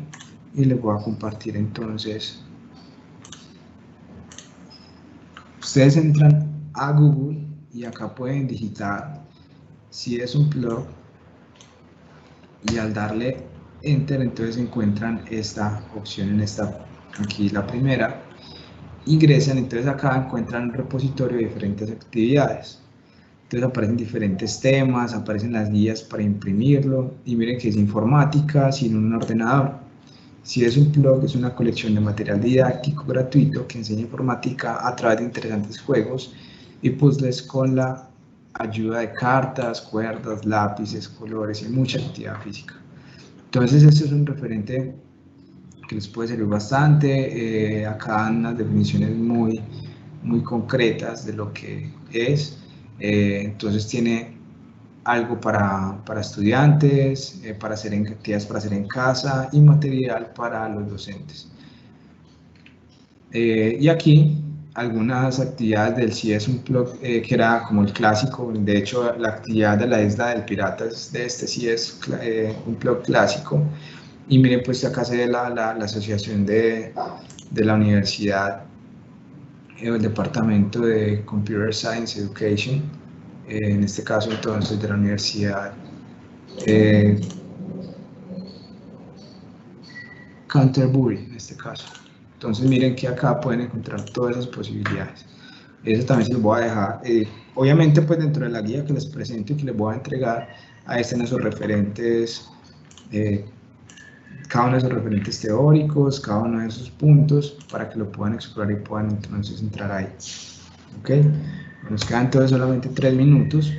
y les voy a compartir entonces. Ustedes entran a Google y acá pueden digitar si es un blog y al darle enter entonces encuentran esta opción en esta, aquí la primera, ingresan, entonces acá encuentran un repositorio de diferentes actividades. Entonces aparecen diferentes temas, aparecen las guías para imprimirlo y miren que es informática sin un ordenador. Si es un blog, es una colección de material didáctico gratuito que enseña informática a través de interesantes juegos y puzzles con la ayuda de cartas, cuerdas, lápices, colores y mucha actividad física. Entonces este es un referente que les puede servir bastante. Acá dan unas definiciones muy concretas de lo que es. Entonces tiene algo para estudiantes, para hacer actividades para hacer en casa y material para los docentes. Y aquí algunas actividades del CS Unplugged, que era como el clásico. De hecho, la actividad de la isla del pirata es de este CS Unplugged clásico. Y miren, pues acá se ve la asociación de la universidad, el departamento de Computer Science Education, en este caso entonces de la universidad Canterbury, en este caso. Entonces miren que acá pueden encontrar todas esas posibilidades. Eso también se los voy a dejar. Obviamente pues dentro de la guía que les presento y que les voy a entregar, ahí están esos referentes, cada uno de esos referentes teóricos, cada uno de esos puntos, para que lo puedan explorar y puedan entonces entrar ahí. ¿Ok? Nos quedan entonces solamente 3 minutos.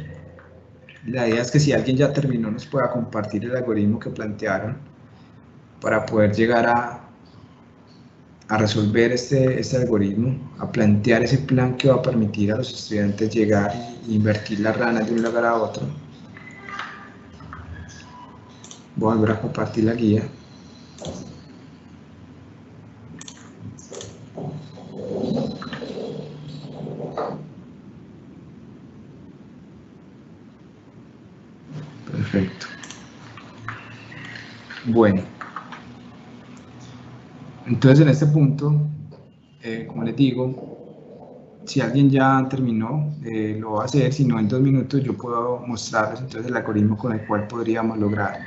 La idea es que si alguien ya terminó nos pueda compartir el algoritmo que plantearon para poder llegar a resolver este algoritmo, a plantear ese plan que va a permitir a los estudiantes llegar e invertir las ranas de un lugar a otro. Voy a volver a compartir la guía. Perfecto. Bueno. Entonces en este punto, como les digo, si alguien ya terminó, lo va a hacer. Si no, en 2 minutos yo puedo mostrarles entonces el algoritmo con el cual podríamos lograr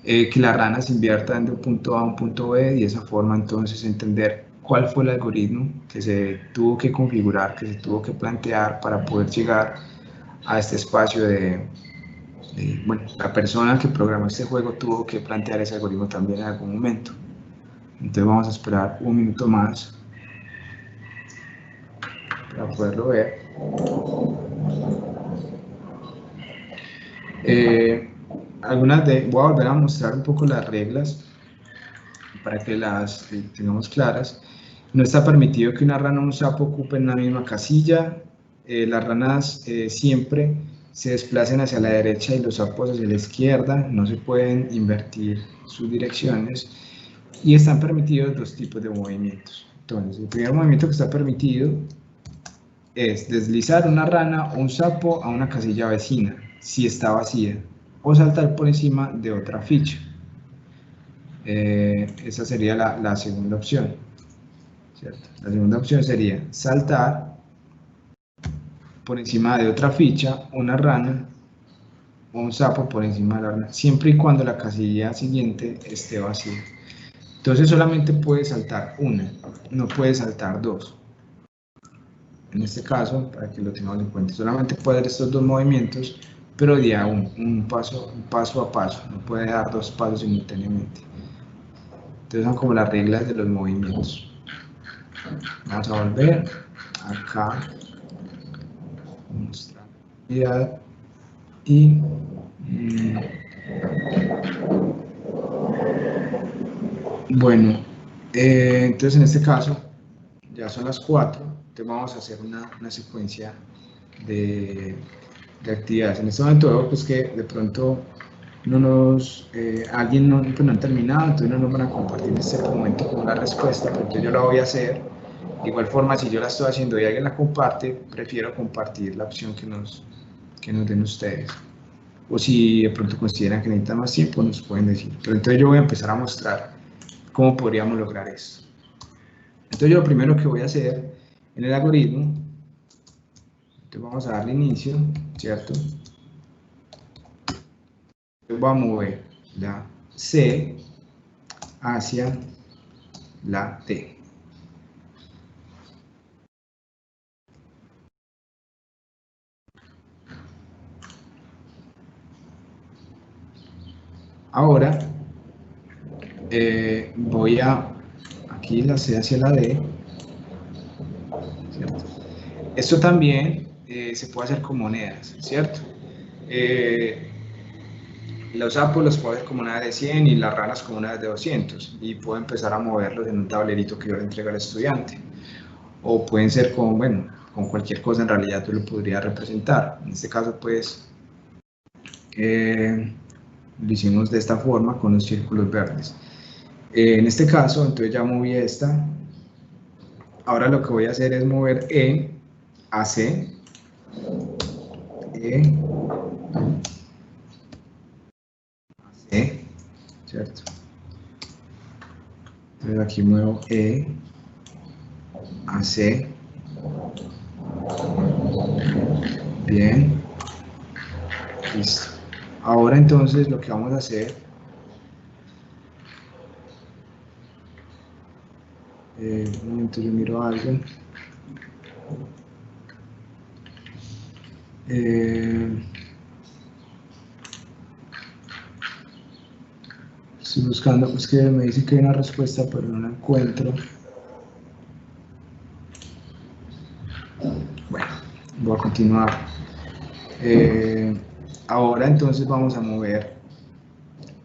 que las ranas inviertan de un punto A a un punto B y de esa forma entonces entender cuál fue el algoritmo que se tuvo que configurar, que se tuvo que plantear para poder llegar a este espacio bueno, la persona que programó este juego tuvo que plantear ese algoritmo también en algún momento. Entonces vamos a esperar un minuto más para poderlo ver. Voy a volver a mostrar un poco las reglas para que las tengamos claras. No está permitido que una rana o un sapo ocupen la misma casilla. Las ranas siempre se desplacen hacia la derecha y los sapos hacia la izquierda. No se pueden invertir sus direcciones. Y están permitidos dos tipos de movimientos. Entonces, el primer movimiento que está permitido es deslizar una rana o un sapo a una casilla vecina, si está vacía, o saltar por encima de otra ficha. Esa sería la segunda opción, ¿cierto? La segunda opción sería saltar por encima de otra ficha, una rana o un sapo por encima de la rana, siempre y cuando la casilla siguiente esté vacía. Entonces solamente puede saltar una, no puede saltar dos. En este caso, para que lo tengamos en cuenta, solamente puede dar estos dos movimientos, pero de a un paso a paso, no puede dar dos pasos simultáneamente. Entonces son como las reglas de los movimientos. Vamos a volver acá, mostrar y bueno, entonces en este caso ya son las 4, entonces vamos a hacer una secuencia de actividades. En este momento veo pues que de pronto alguien no han terminado, entonces no nos van a compartir en este momento como la respuesta, pero entonces yo la voy a hacer. De igual forma, si yo la estoy haciendo y alguien la comparte, prefiero compartir la opción que nos den ustedes. O si de pronto consideran que necesitan más tiempo, nos pueden decir. Pero entonces yo voy a empezar a mostrar cómo podríamos lograr esto. Entonces yo lo primero que voy a hacer en el algoritmo, entonces vamos a darle inicio, ¿cierto? Voy a mover la C hacia la D. Ahora voy a aquí la C hacia la D, ¿cierto? Esto también se puede hacer con monedas, ¿cierto? Los sapos los puedo hacer con monedas de 100 y las ranas con monedas de 200 y puedo empezar a moverlos en un tablerito que yo le entrego al estudiante. O pueden ser con cualquier cosa, en realidad yo lo podría representar. En este caso pues lo hicimos de esta forma con los círculos verdes. En este caso entonces ya moví esta. Ahora lo que voy a hacer es mover E a C, E a C, ¿cierto? Entonces aquí muevo E a C. Bien. Listo. Ahora entonces lo que vamos a hacer, un momento, yo miro algo. Estoy buscando, pues que me dice que hay una respuesta, pero no la encuentro. Bueno, voy a continuar. Ahora entonces vamos a mover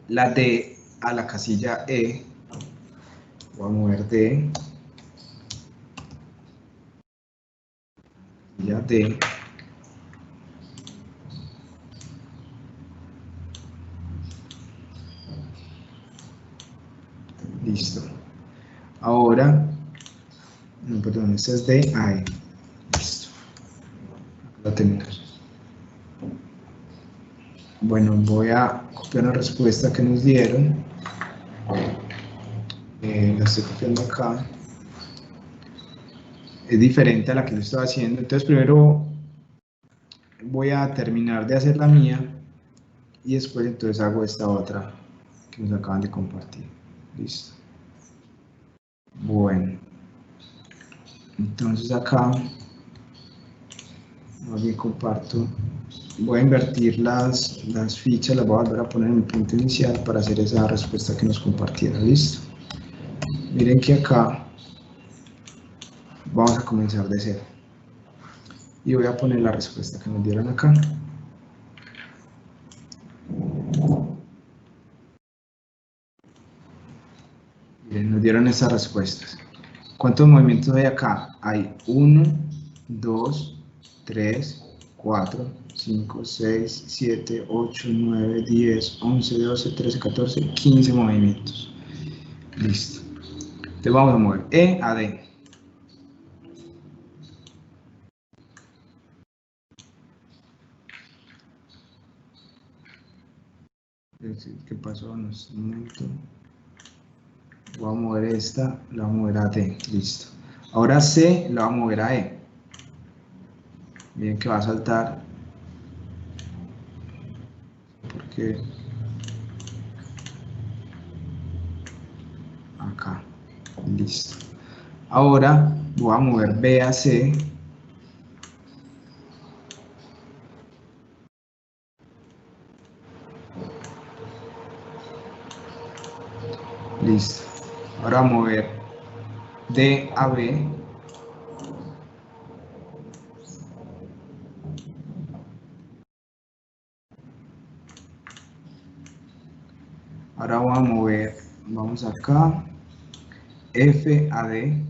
la D a la casilla E. Voy a mover D. Casilla D. Listo. Ahora, no, perdón, esta es D a E. Listo. Acá la tenemos. Bueno, voy a copiar la respuesta que nos dieron. La estoy copiando acá. Es diferente a la que lo estaba haciendo. Entonces primero voy a terminar de hacer la mía y después entonces hago esta otra que nos acaban de compartir. Listo. Bueno, Entonces acá, más bien comparto, voy a invertir las fichas, las voy a volver a poner en el punto inicial para hacer esa respuesta que nos compartieron. Listo. Miren que acá vamos a comenzar de cero. Y voy a poner la respuesta que nos dieron acá. Miren, nos dieron estas respuestas. ¿Cuántos movimientos hay acá? Hay 1, 2, 3, 4, 5, 6, 7, 8, 9, 10, 11, 12, 13, 14, 15 movimientos. Listo. Entonces vamos a mover E a D. ¿Qué pasó? No sé, un momento. Voy a mover esta, la voy a mover a D. Listo. Ahora C la voy a mover a E. Miren que va a saltar. Porque acá. Listo. Ahora voy a mover B a C. Listo. Ahora voy a mover D a B. Ahora voy a mover, vamos acá, F a D.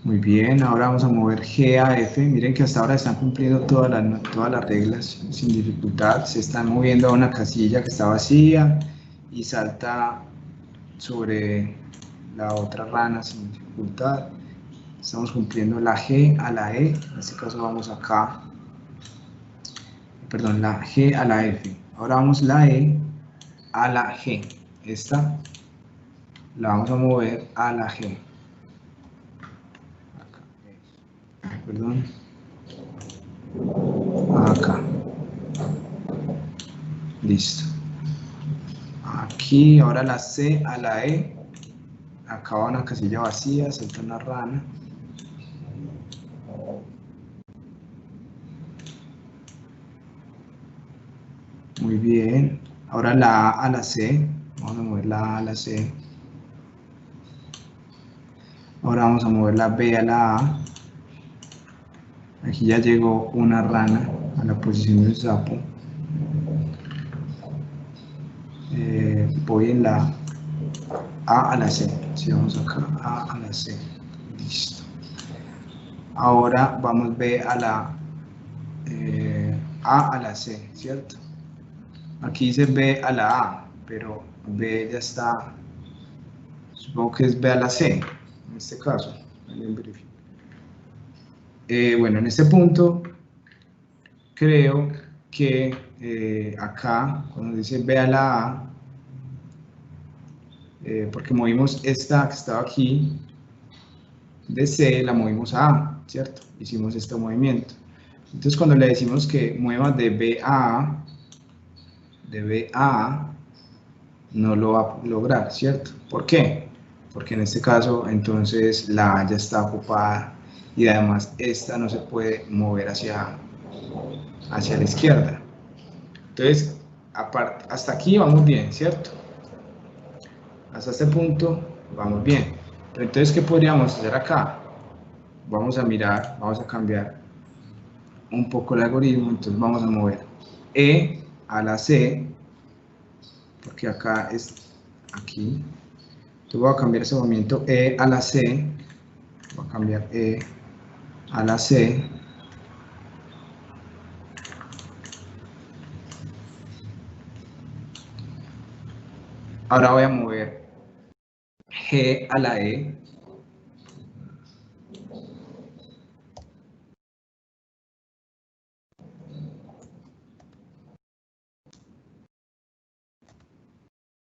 Muy bien, ahora vamos a mover G a F. Miren que hasta ahora están cumpliendo todas las reglas sin dificultad. Se están moviendo a una casilla que está vacía y salta sobre la otra rana sin dificultad. Estamos cumpliendo la G a la E. En este caso vamos acá. Perdón, la G a la F. Ahora vamos la E a la G. Esta la vamos a mover a la G. Perdón, acá, listo. Aquí, ahora la C a la E, acá va una casilla vacía, salta una rana. Muy bien, ahora la A a la C, vamos a mover la A a la C. Ahora vamos a mover la B a la A. Aquí ya llegó una rana a la posición del sapo. Voy en la A a la C. Si vamos acá, A a la C. Listo. Ahora vamos B a la A a la C, ¿cierto? Aquí dice B a la A, pero B ya está, supongo que es B a la C, en este caso. Bueno, en este punto, creo que acá, cuando dice B a la A, porque movimos esta que estaba aquí, de C la movimos a A, ¿cierto? Hicimos este movimiento. Entonces, cuando le decimos que mueva de B a A, no lo va a lograr, ¿cierto? ¿Por qué? Porque en este caso, entonces, la A ya está ocupada y además esta no se puede mover hacia la izquierda. Entonces, hasta aquí vamos bien, ¿cierto? Hasta este punto vamos bien. Pero entonces, ¿qué podríamos hacer acá? Vamos a mirar, vamos a cambiar un poco el algoritmo, entonces vamos a mover E a la C, porque acá es aquí. Entonces voy a cambiar ese movimiento E a la C, voy a cambiar E a la C. Ahora voy a mover G a la E.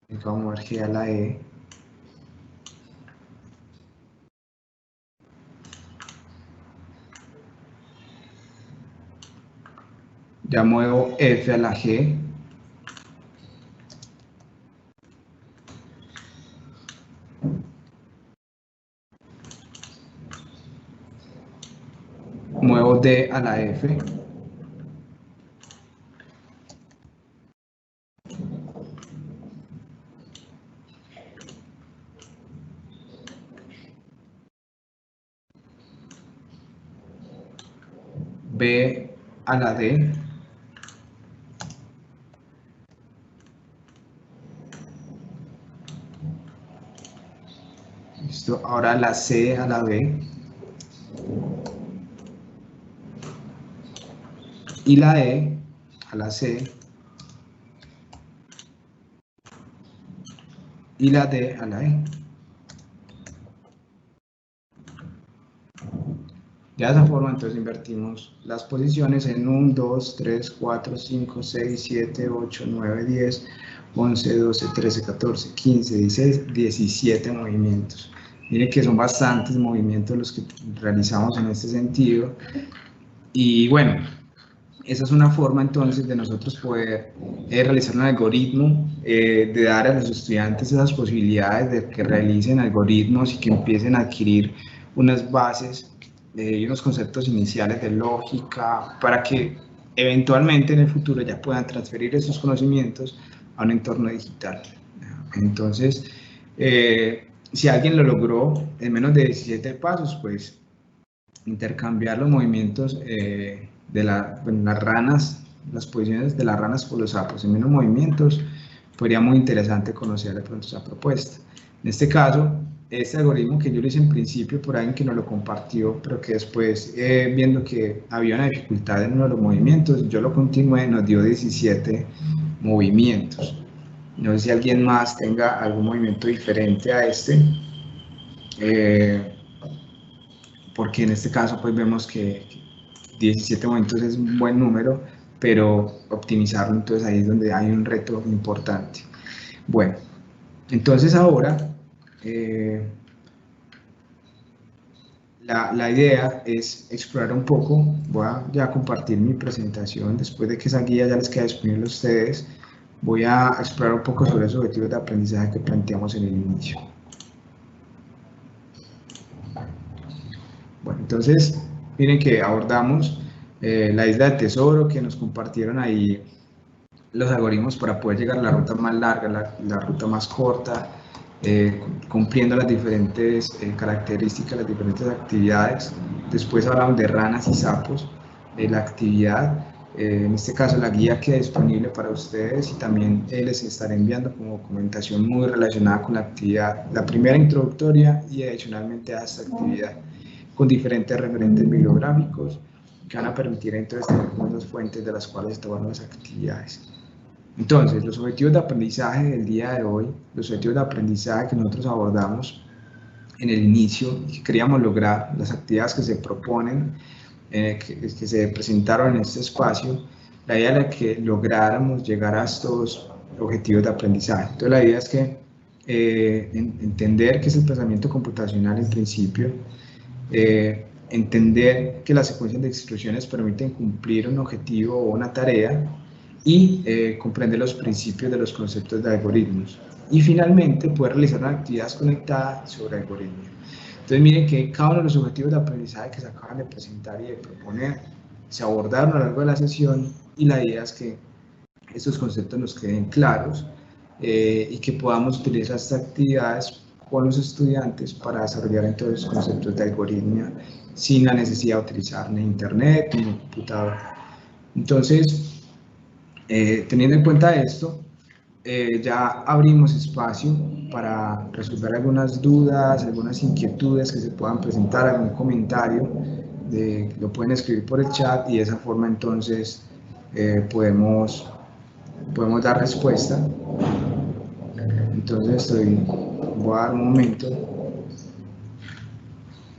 Voy a mover G a la E. Ya muevo F a la G. Muevo D a la F. B a la D. Listo. Ahora la C a la B. Y la E a la C. Y la D a la E. De esa forma, entonces invertimos las posiciones en 1, 2, 3, 4, 5, 6, 7, 8, 9, 10, 11, 12, 13, 14, 15, 16, 17 movimientos. Miren que son bastantes movimientos los que realizamos en este sentido. Y bueno, esa es una forma entonces de nosotros poder realizar un algoritmo, de dar a los estudiantes esas posibilidades de que realicen algoritmos y que empiecen a adquirir unas bases y unos conceptos iniciales de lógica para que eventualmente en el futuro ya puedan transferir esos conocimientos a un entorno digital. Entonces, si alguien lo logró en menos de 17 pasos, pues intercambiar los movimientos de las ranas, las posiciones de las ranas por los sapos en menos movimientos, sería muy interesante conocer de pronto esa propuesta. En este caso, este algoritmo que yo lo hice en principio por alguien que nos lo compartió, pero que después, viendo que había una dificultad en uno de los movimientos, yo lo continué, nos dio 17 movimientos. No sé si alguien más tenga algún movimiento diferente a este. Porque en este caso pues vemos que 17 momentos es un buen número, pero optimizarlo entonces ahí es donde hay un reto importante. Bueno, entonces ahora la idea es explorar un poco, voy a ya compartir mi presentación, después de que esa guía ya les quede disponible a ustedes, voy a explorar un poco sobre los objetivos de aprendizaje que planteamos en el inicio. Bueno, entonces, miren que abordamos la isla del tesoro, que nos compartieron ahí los algoritmos para poder llegar a la ruta más larga, la ruta más corta, cumpliendo las diferentes características, las diferentes actividades. Después hablamos de ranas y sapos, de la actividad. En este caso la guía queda disponible para ustedes y también les estaré enviando como documentación muy relacionada con la actividad, la primera introductoria y adicionalmente a esta actividad, con diferentes referentes bibliográficos que van a permitir entonces tener unas fuentes de las cuales tomar las actividades. Entonces, los objetivos de aprendizaje del día de hoy, los objetivos de aprendizaje que nosotros abordamos en el inicio y que queríamos lograr, las actividades que se proponen, que se presentaron en este espacio, la idea era que lográramos llegar a estos objetivos de aprendizaje. Entonces, la idea es que entender qué es el pensamiento computacional en principio, entender que las secuencias de instrucciones permiten cumplir un objetivo o una tarea y comprender los principios de los conceptos de algoritmos. Y finalmente poder realizar una actividad conectada sobre algoritmos. Entonces miren que cada uno de los objetivos de aprendizaje que se acaban de presentar y de proponer se abordaron a lo largo de la sesión y la idea es que estos conceptos nos queden claros y que podamos utilizar estas actividades con los estudiantes para desarrollar entonces conceptos de algoritmia sin la necesidad de utilizar ni internet ni computador. Entonces, teniendo en cuenta esto, ya abrimos espacio para resolver algunas dudas, algunas inquietudes que se puedan presentar, algún comentario, lo pueden escribir por el chat y de esa forma entonces podemos dar respuesta. Entonces voy a dar un momento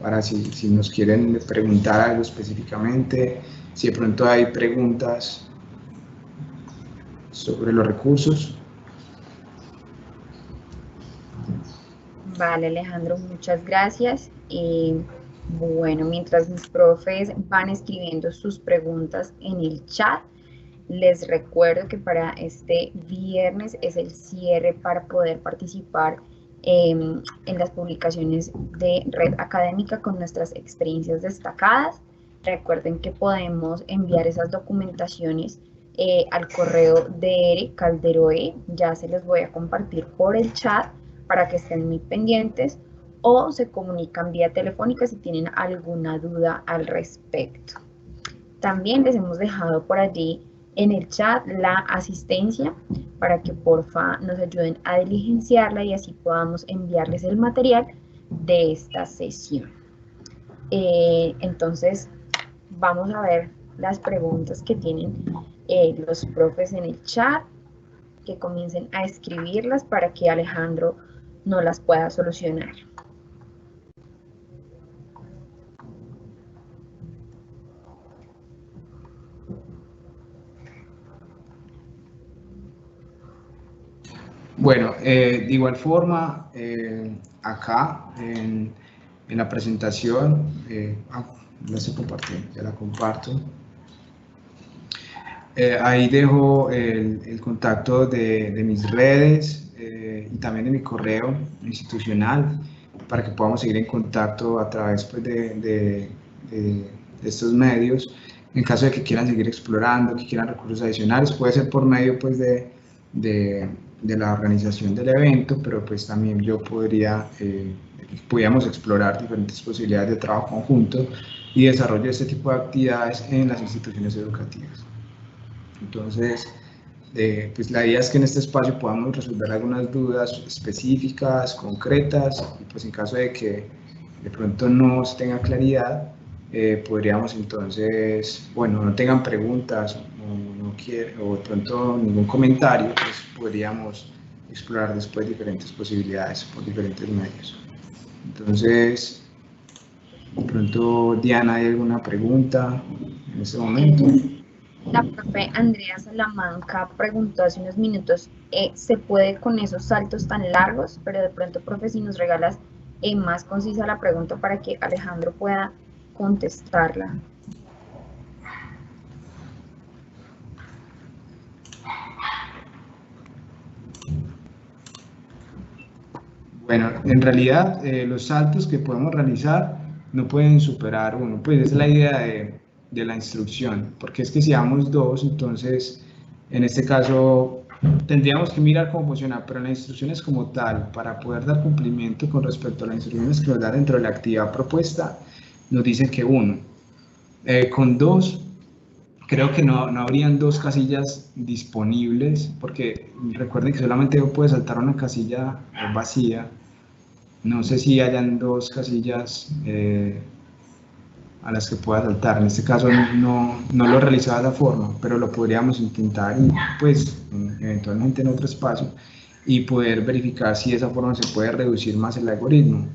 para si nos quieren preguntar algo específicamente, si de pronto hay preguntas sobre los recursos. Vale, Alejandro, muchas gracias. Bueno, mientras mis profes van escribiendo sus preguntas en el chat, Les recuerdo que para este viernes es el cierre para poder participar en las publicaciones de Red Académica con nuestras experiencias destacadas. Recuerden que podemos enviar esas documentaciones al correo de Calderoe, ya se los voy a compartir por el chat para que estén muy pendientes, o se comunican vía telefónica si tienen alguna duda al respecto. También les hemos dejado por allí en el chat la asistencia para que porfa nos ayuden a diligenciarla y así podamos enviarles el material de esta sesión. Entonces, vamos a ver las preguntas que tienen los profes en el chat, que comiencen a escribirlas para que Alejandro no las pueda solucionar. Bueno, de igual forma, acá en la presentación, la estoy compartiendo, ya la comparto. Ahí dejo el contacto de mis redes y también de mi correo institucional para que podamos seguir en contacto a través pues, de estos medios. En caso de que quieran seguir explorando, que quieran recursos adicionales, puede ser por medio pues, de la organización del evento, pero pues también yo podríamos explorar diferentes posibilidades de trabajo conjunto y desarrollo de este tipo de actividades en las instituciones educativas. Entonces, pues la idea es que en este espacio podamos resolver algunas dudas específicas, concretas, y pues en caso de que de pronto no se tenga claridad, podríamos entonces, bueno, no tengan preguntas o de pronto ningún comentario, pues podríamos explorar después diferentes posibilidades por diferentes medios. Entonces, de pronto, Diana, ¿hay alguna pregunta en este momento? La profe Andrea Salamanca preguntó hace unos minutos, ¿se puede con esos saltos tan largos? Pero de pronto, profe, si nos regalas más concisa la pregunta para que Alejandro pueda contestarla. Bueno, en realidad los saltos que podemos realizar no pueden superar uno, pues esa es la idea de la instrucción, porque es que si damos dos, entonces en este caso tendríamos que mirar cómo funciona, pero la instrucción es como tal, para poder dar cumplimiento con respecto a las instrucciones que nos da dentro de la actividad propuesta, nos dicen que uno, con dos, creo que no habrían dos casillas disponibles, porque recuerden que solamente puede saltar una casilla vacía. No sé si hayan dos casillas a las que pueda saltar. En este caso no lo he realizado de esa forma, pero lo podríamos intentar y pues eventualmente en otro espacio y poder verificar si de esa forma se puede reducir más el algoritmo.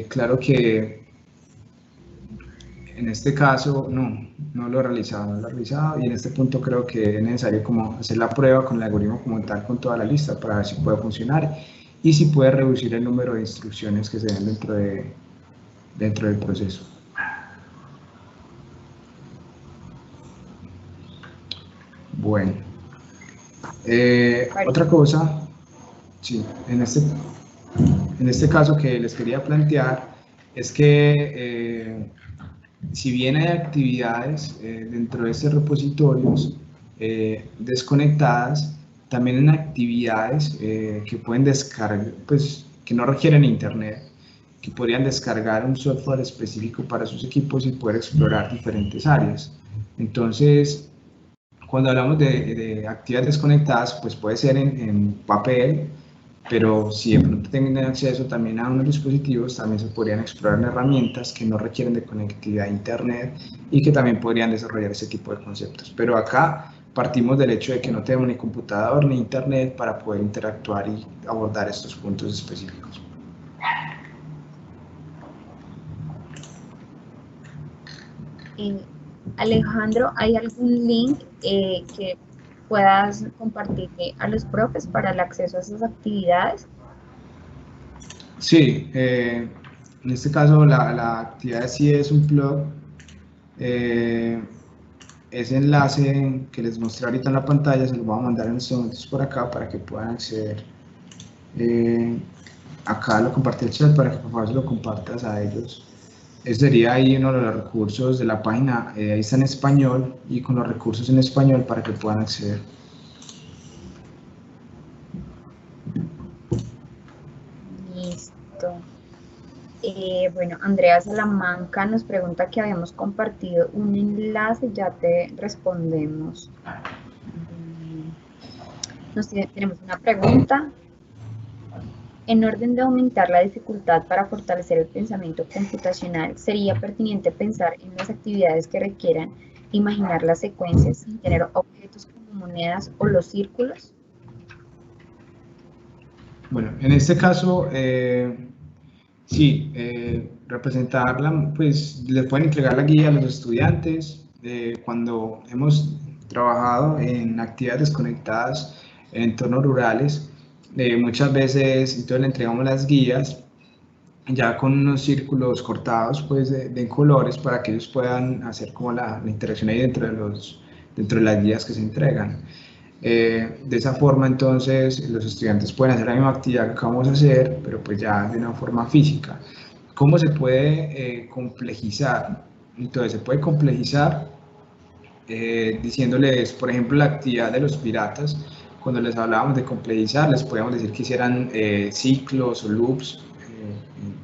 Claro que en este caso no lo he realizado y en este punto creo que es necesario como hacer la prueba con el algoritmo como tal con toda la lista para ver si puede funcionar y si puede reducir el número de instrucciones que se den dentro del proceso. Bueno, otra cosa, sí, en este caso que les quería plantear es que si bien hay actividades dentro de estos repositorios desconectadas, también hay actividades que pueden descargar, pues que no requieren internet, que podrían descargar un software específico para sus equipos y poder explorar diferentes áreas. Entonces, cuando hablamos de actividades desconectadas, pues puede ser en papel, pero si de pronto tienen acceso también a unos dispositivos, también se podrían explorar herramientas que no requieren de conectividad a internet y que también podrían desarrollar ese tipo de conceptos. Pero acá partimos del hecho de que no tenemos ni computador ni internet para poder interactuar y abordar estos puntos específicos. Alejandro, ¿hay algún link que puedas compartirle a los profes para el acceso a esas actividades? Sí, en este caso la actividad sí es un blog ese enlace que les mostré ahorita en la pantalla se lo voy a mandar en estos momentos por acá para que puedan acceder. Acá lo compartí el chat para que por favor se lo compartas a ellos. Ese sería ahí uno de los recursos de la página, ahí está en español y con los recursos en español para que puedan acceder. Listo. Bueno, Andrea Salamanca nos pregunta que habíamos compartido un enlace, ya te respondemos. Tenemos una pregunta. En orden de aumentar la dificultad para fortalecer el pensamiento computacional, sería pertinente pensar en las actividades que requieran imaginar las secuencias sin tener objetos como monedas o los círculos. Bueno, en este caso, sí, representarla, pues les pueden entregar la guía a los estudiantes. Cuando hemos trabajado en actividades desconectadas en entornos rurales, muchas veces entonces le entregamos las guías ya con unos círculos cortados pues de colores para que ellos puedan hacer como la interacción ahí dentro de las guías que se entregan. De esa forma entonces los estudiantes pueden hacer la misma actividad que acabamos de hacer, pero pues ya de una forma física. ¿Cómo se puede complejizar? Entonces se puede complejizar diciéndoles, por ejemplo, la actividad de los piratas. Cuando les hablábamos de complejizar, les podíamos decir que hicieran ciclos o loops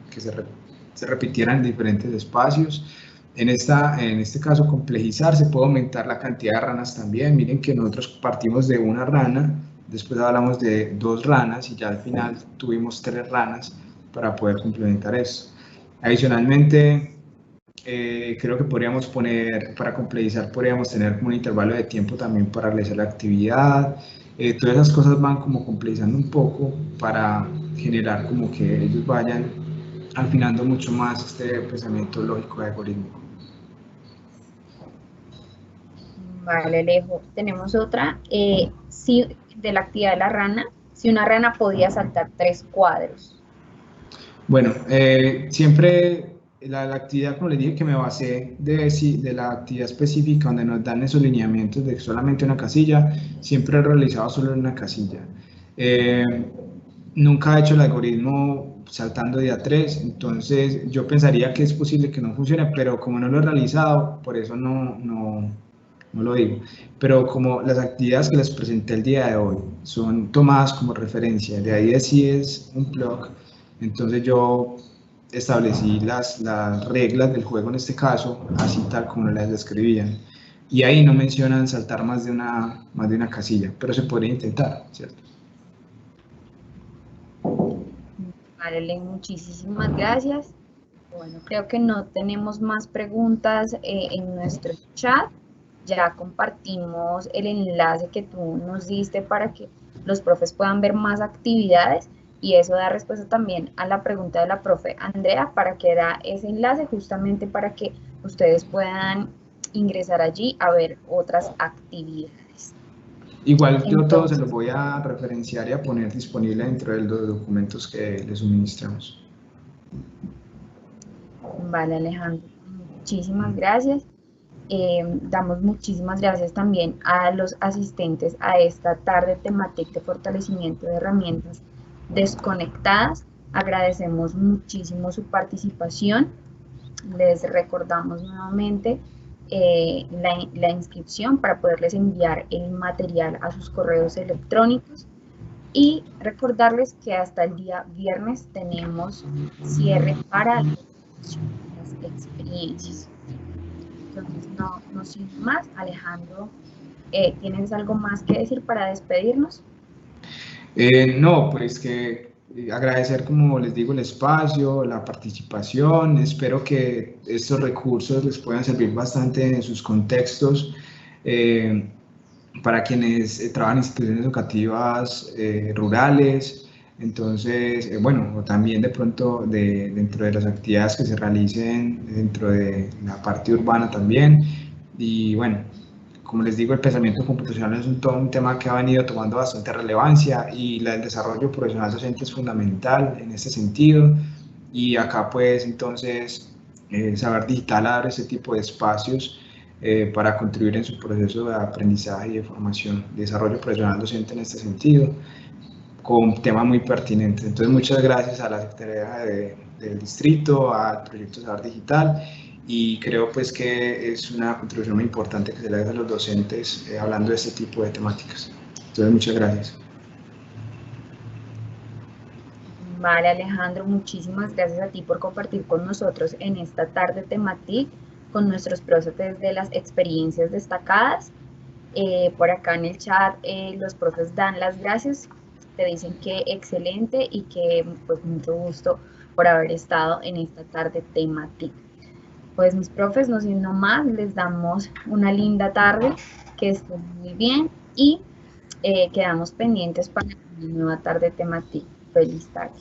que se repitieran en diferentes espacios. En este caso, complejizar, se puede aumentar la cantidad de ranas también. Miren que nosotros partimos de una rana, después hablamos de 2 ranas y ya al final tuvimos 3 ranas para poder complementar eso. Adicionalmente, creo que podríamos poner, para complejizar, podríamos tener como un intervalo de tiempo también para realizar la actividad. Todas esas cosas van como complejizando un poco para generar como que ellos vayan afinando mucho más este pensamiento lógico y algorítmico. Vale, Alejo. Tenemos otra. Si, de la actividad de la rana, si una rana podía saltar 3 cuadros. Bueno, siempre la actividad, como les dije, que me basé de la actividad específica donde nos dan esos lineamientos de solamente una casilla, siempre he realizado solo una casilla. Nunca he hecho el algoritmo saltando de A3, entonces yo pensaría que es posible que no funcione, pero como no lo he realizado, por eso no lo digo. Pero como las actividades que les presenté el día de hoy son tomadas como referencia, de ahí sí es un blog, entonces yo establecí las reglas del juego en este caso, así tal como las describían. Y ahí no mencionan saltar más de una casilla, pero se podría intentar, ¿cierto? Vale, muchísimas gracias. Bueno, creo que no tenemos más preguntas en nuestro chat. Ya compartimos el enlace que tú nos diste para que los profes puedan ver más actividades y eso da respuesta también a la pregunta de la profe Andrea para que da ese enlace justamente para que ustedes puedan ingresar allí a ver otras actividades. Igual yo Entonces, todo se los voy a referenciar y a poner disponible dentro de los documentos que les suministramos. vale, Alejandro, muchísimas gracias. Damos muchísimas gracias también a los asistentes a esta tarde temática de fortalecimiento de herramientas desconectadas. Agradecemos muchísimo su participación. Les recordamos nuevamente la inscripción para poderles enviar el material a sus correos electrónicos y recordarles que hasta el día viernes tenemos cierre para las experiencias. Entonces, no sin más, Alejandro, ¿tienes algo más que decir para despedirnos? No, pues que agradecer, como les digo, el espacio, la participación. Espero que estos recursos les puedan servir bastante en sus contextos para quienes trabajan en instituciones educativas rurales. Entonces, bueno, o también de pronto dentro de las actividades que se realicen dentro de la parte urbana también. Y bueno, como les digo, el pensamiento computacional es todo un tema que ha venido tomando bastante relevancia y el desarrollo profesional docente es fundamental en este sentido. Y acá pues entonces Saber Digital abre ese tipo de espacios para contribuir en su proceso de aprendizaje y de formación, de desarrollo profesional docente en este sentido, con temas muy pertinentes. Entonces, muchas gracias a la Secretaría del Distrito, al Proyecto Saber Digital, y creo pues que es una contribución muy importante que se le haga a los docentes hablando de este tipo de temáticas. Entonces, muchas gracias. Vale, Alejandro, muchísimas gracias a ti por compartir con nosotros en esta tarde temática con nuestros profes de las experiencias destacadas. Por acá en el chat los profes dan las gracias, te dicen que excelente y que pues mucho gusto por haber estado en esta tarde temática. Pues mis profes, no siendo más, les damos una linda tarde, que estén muy bien y quedamos pendientes para una nueva tarde temática. Feliz tarde.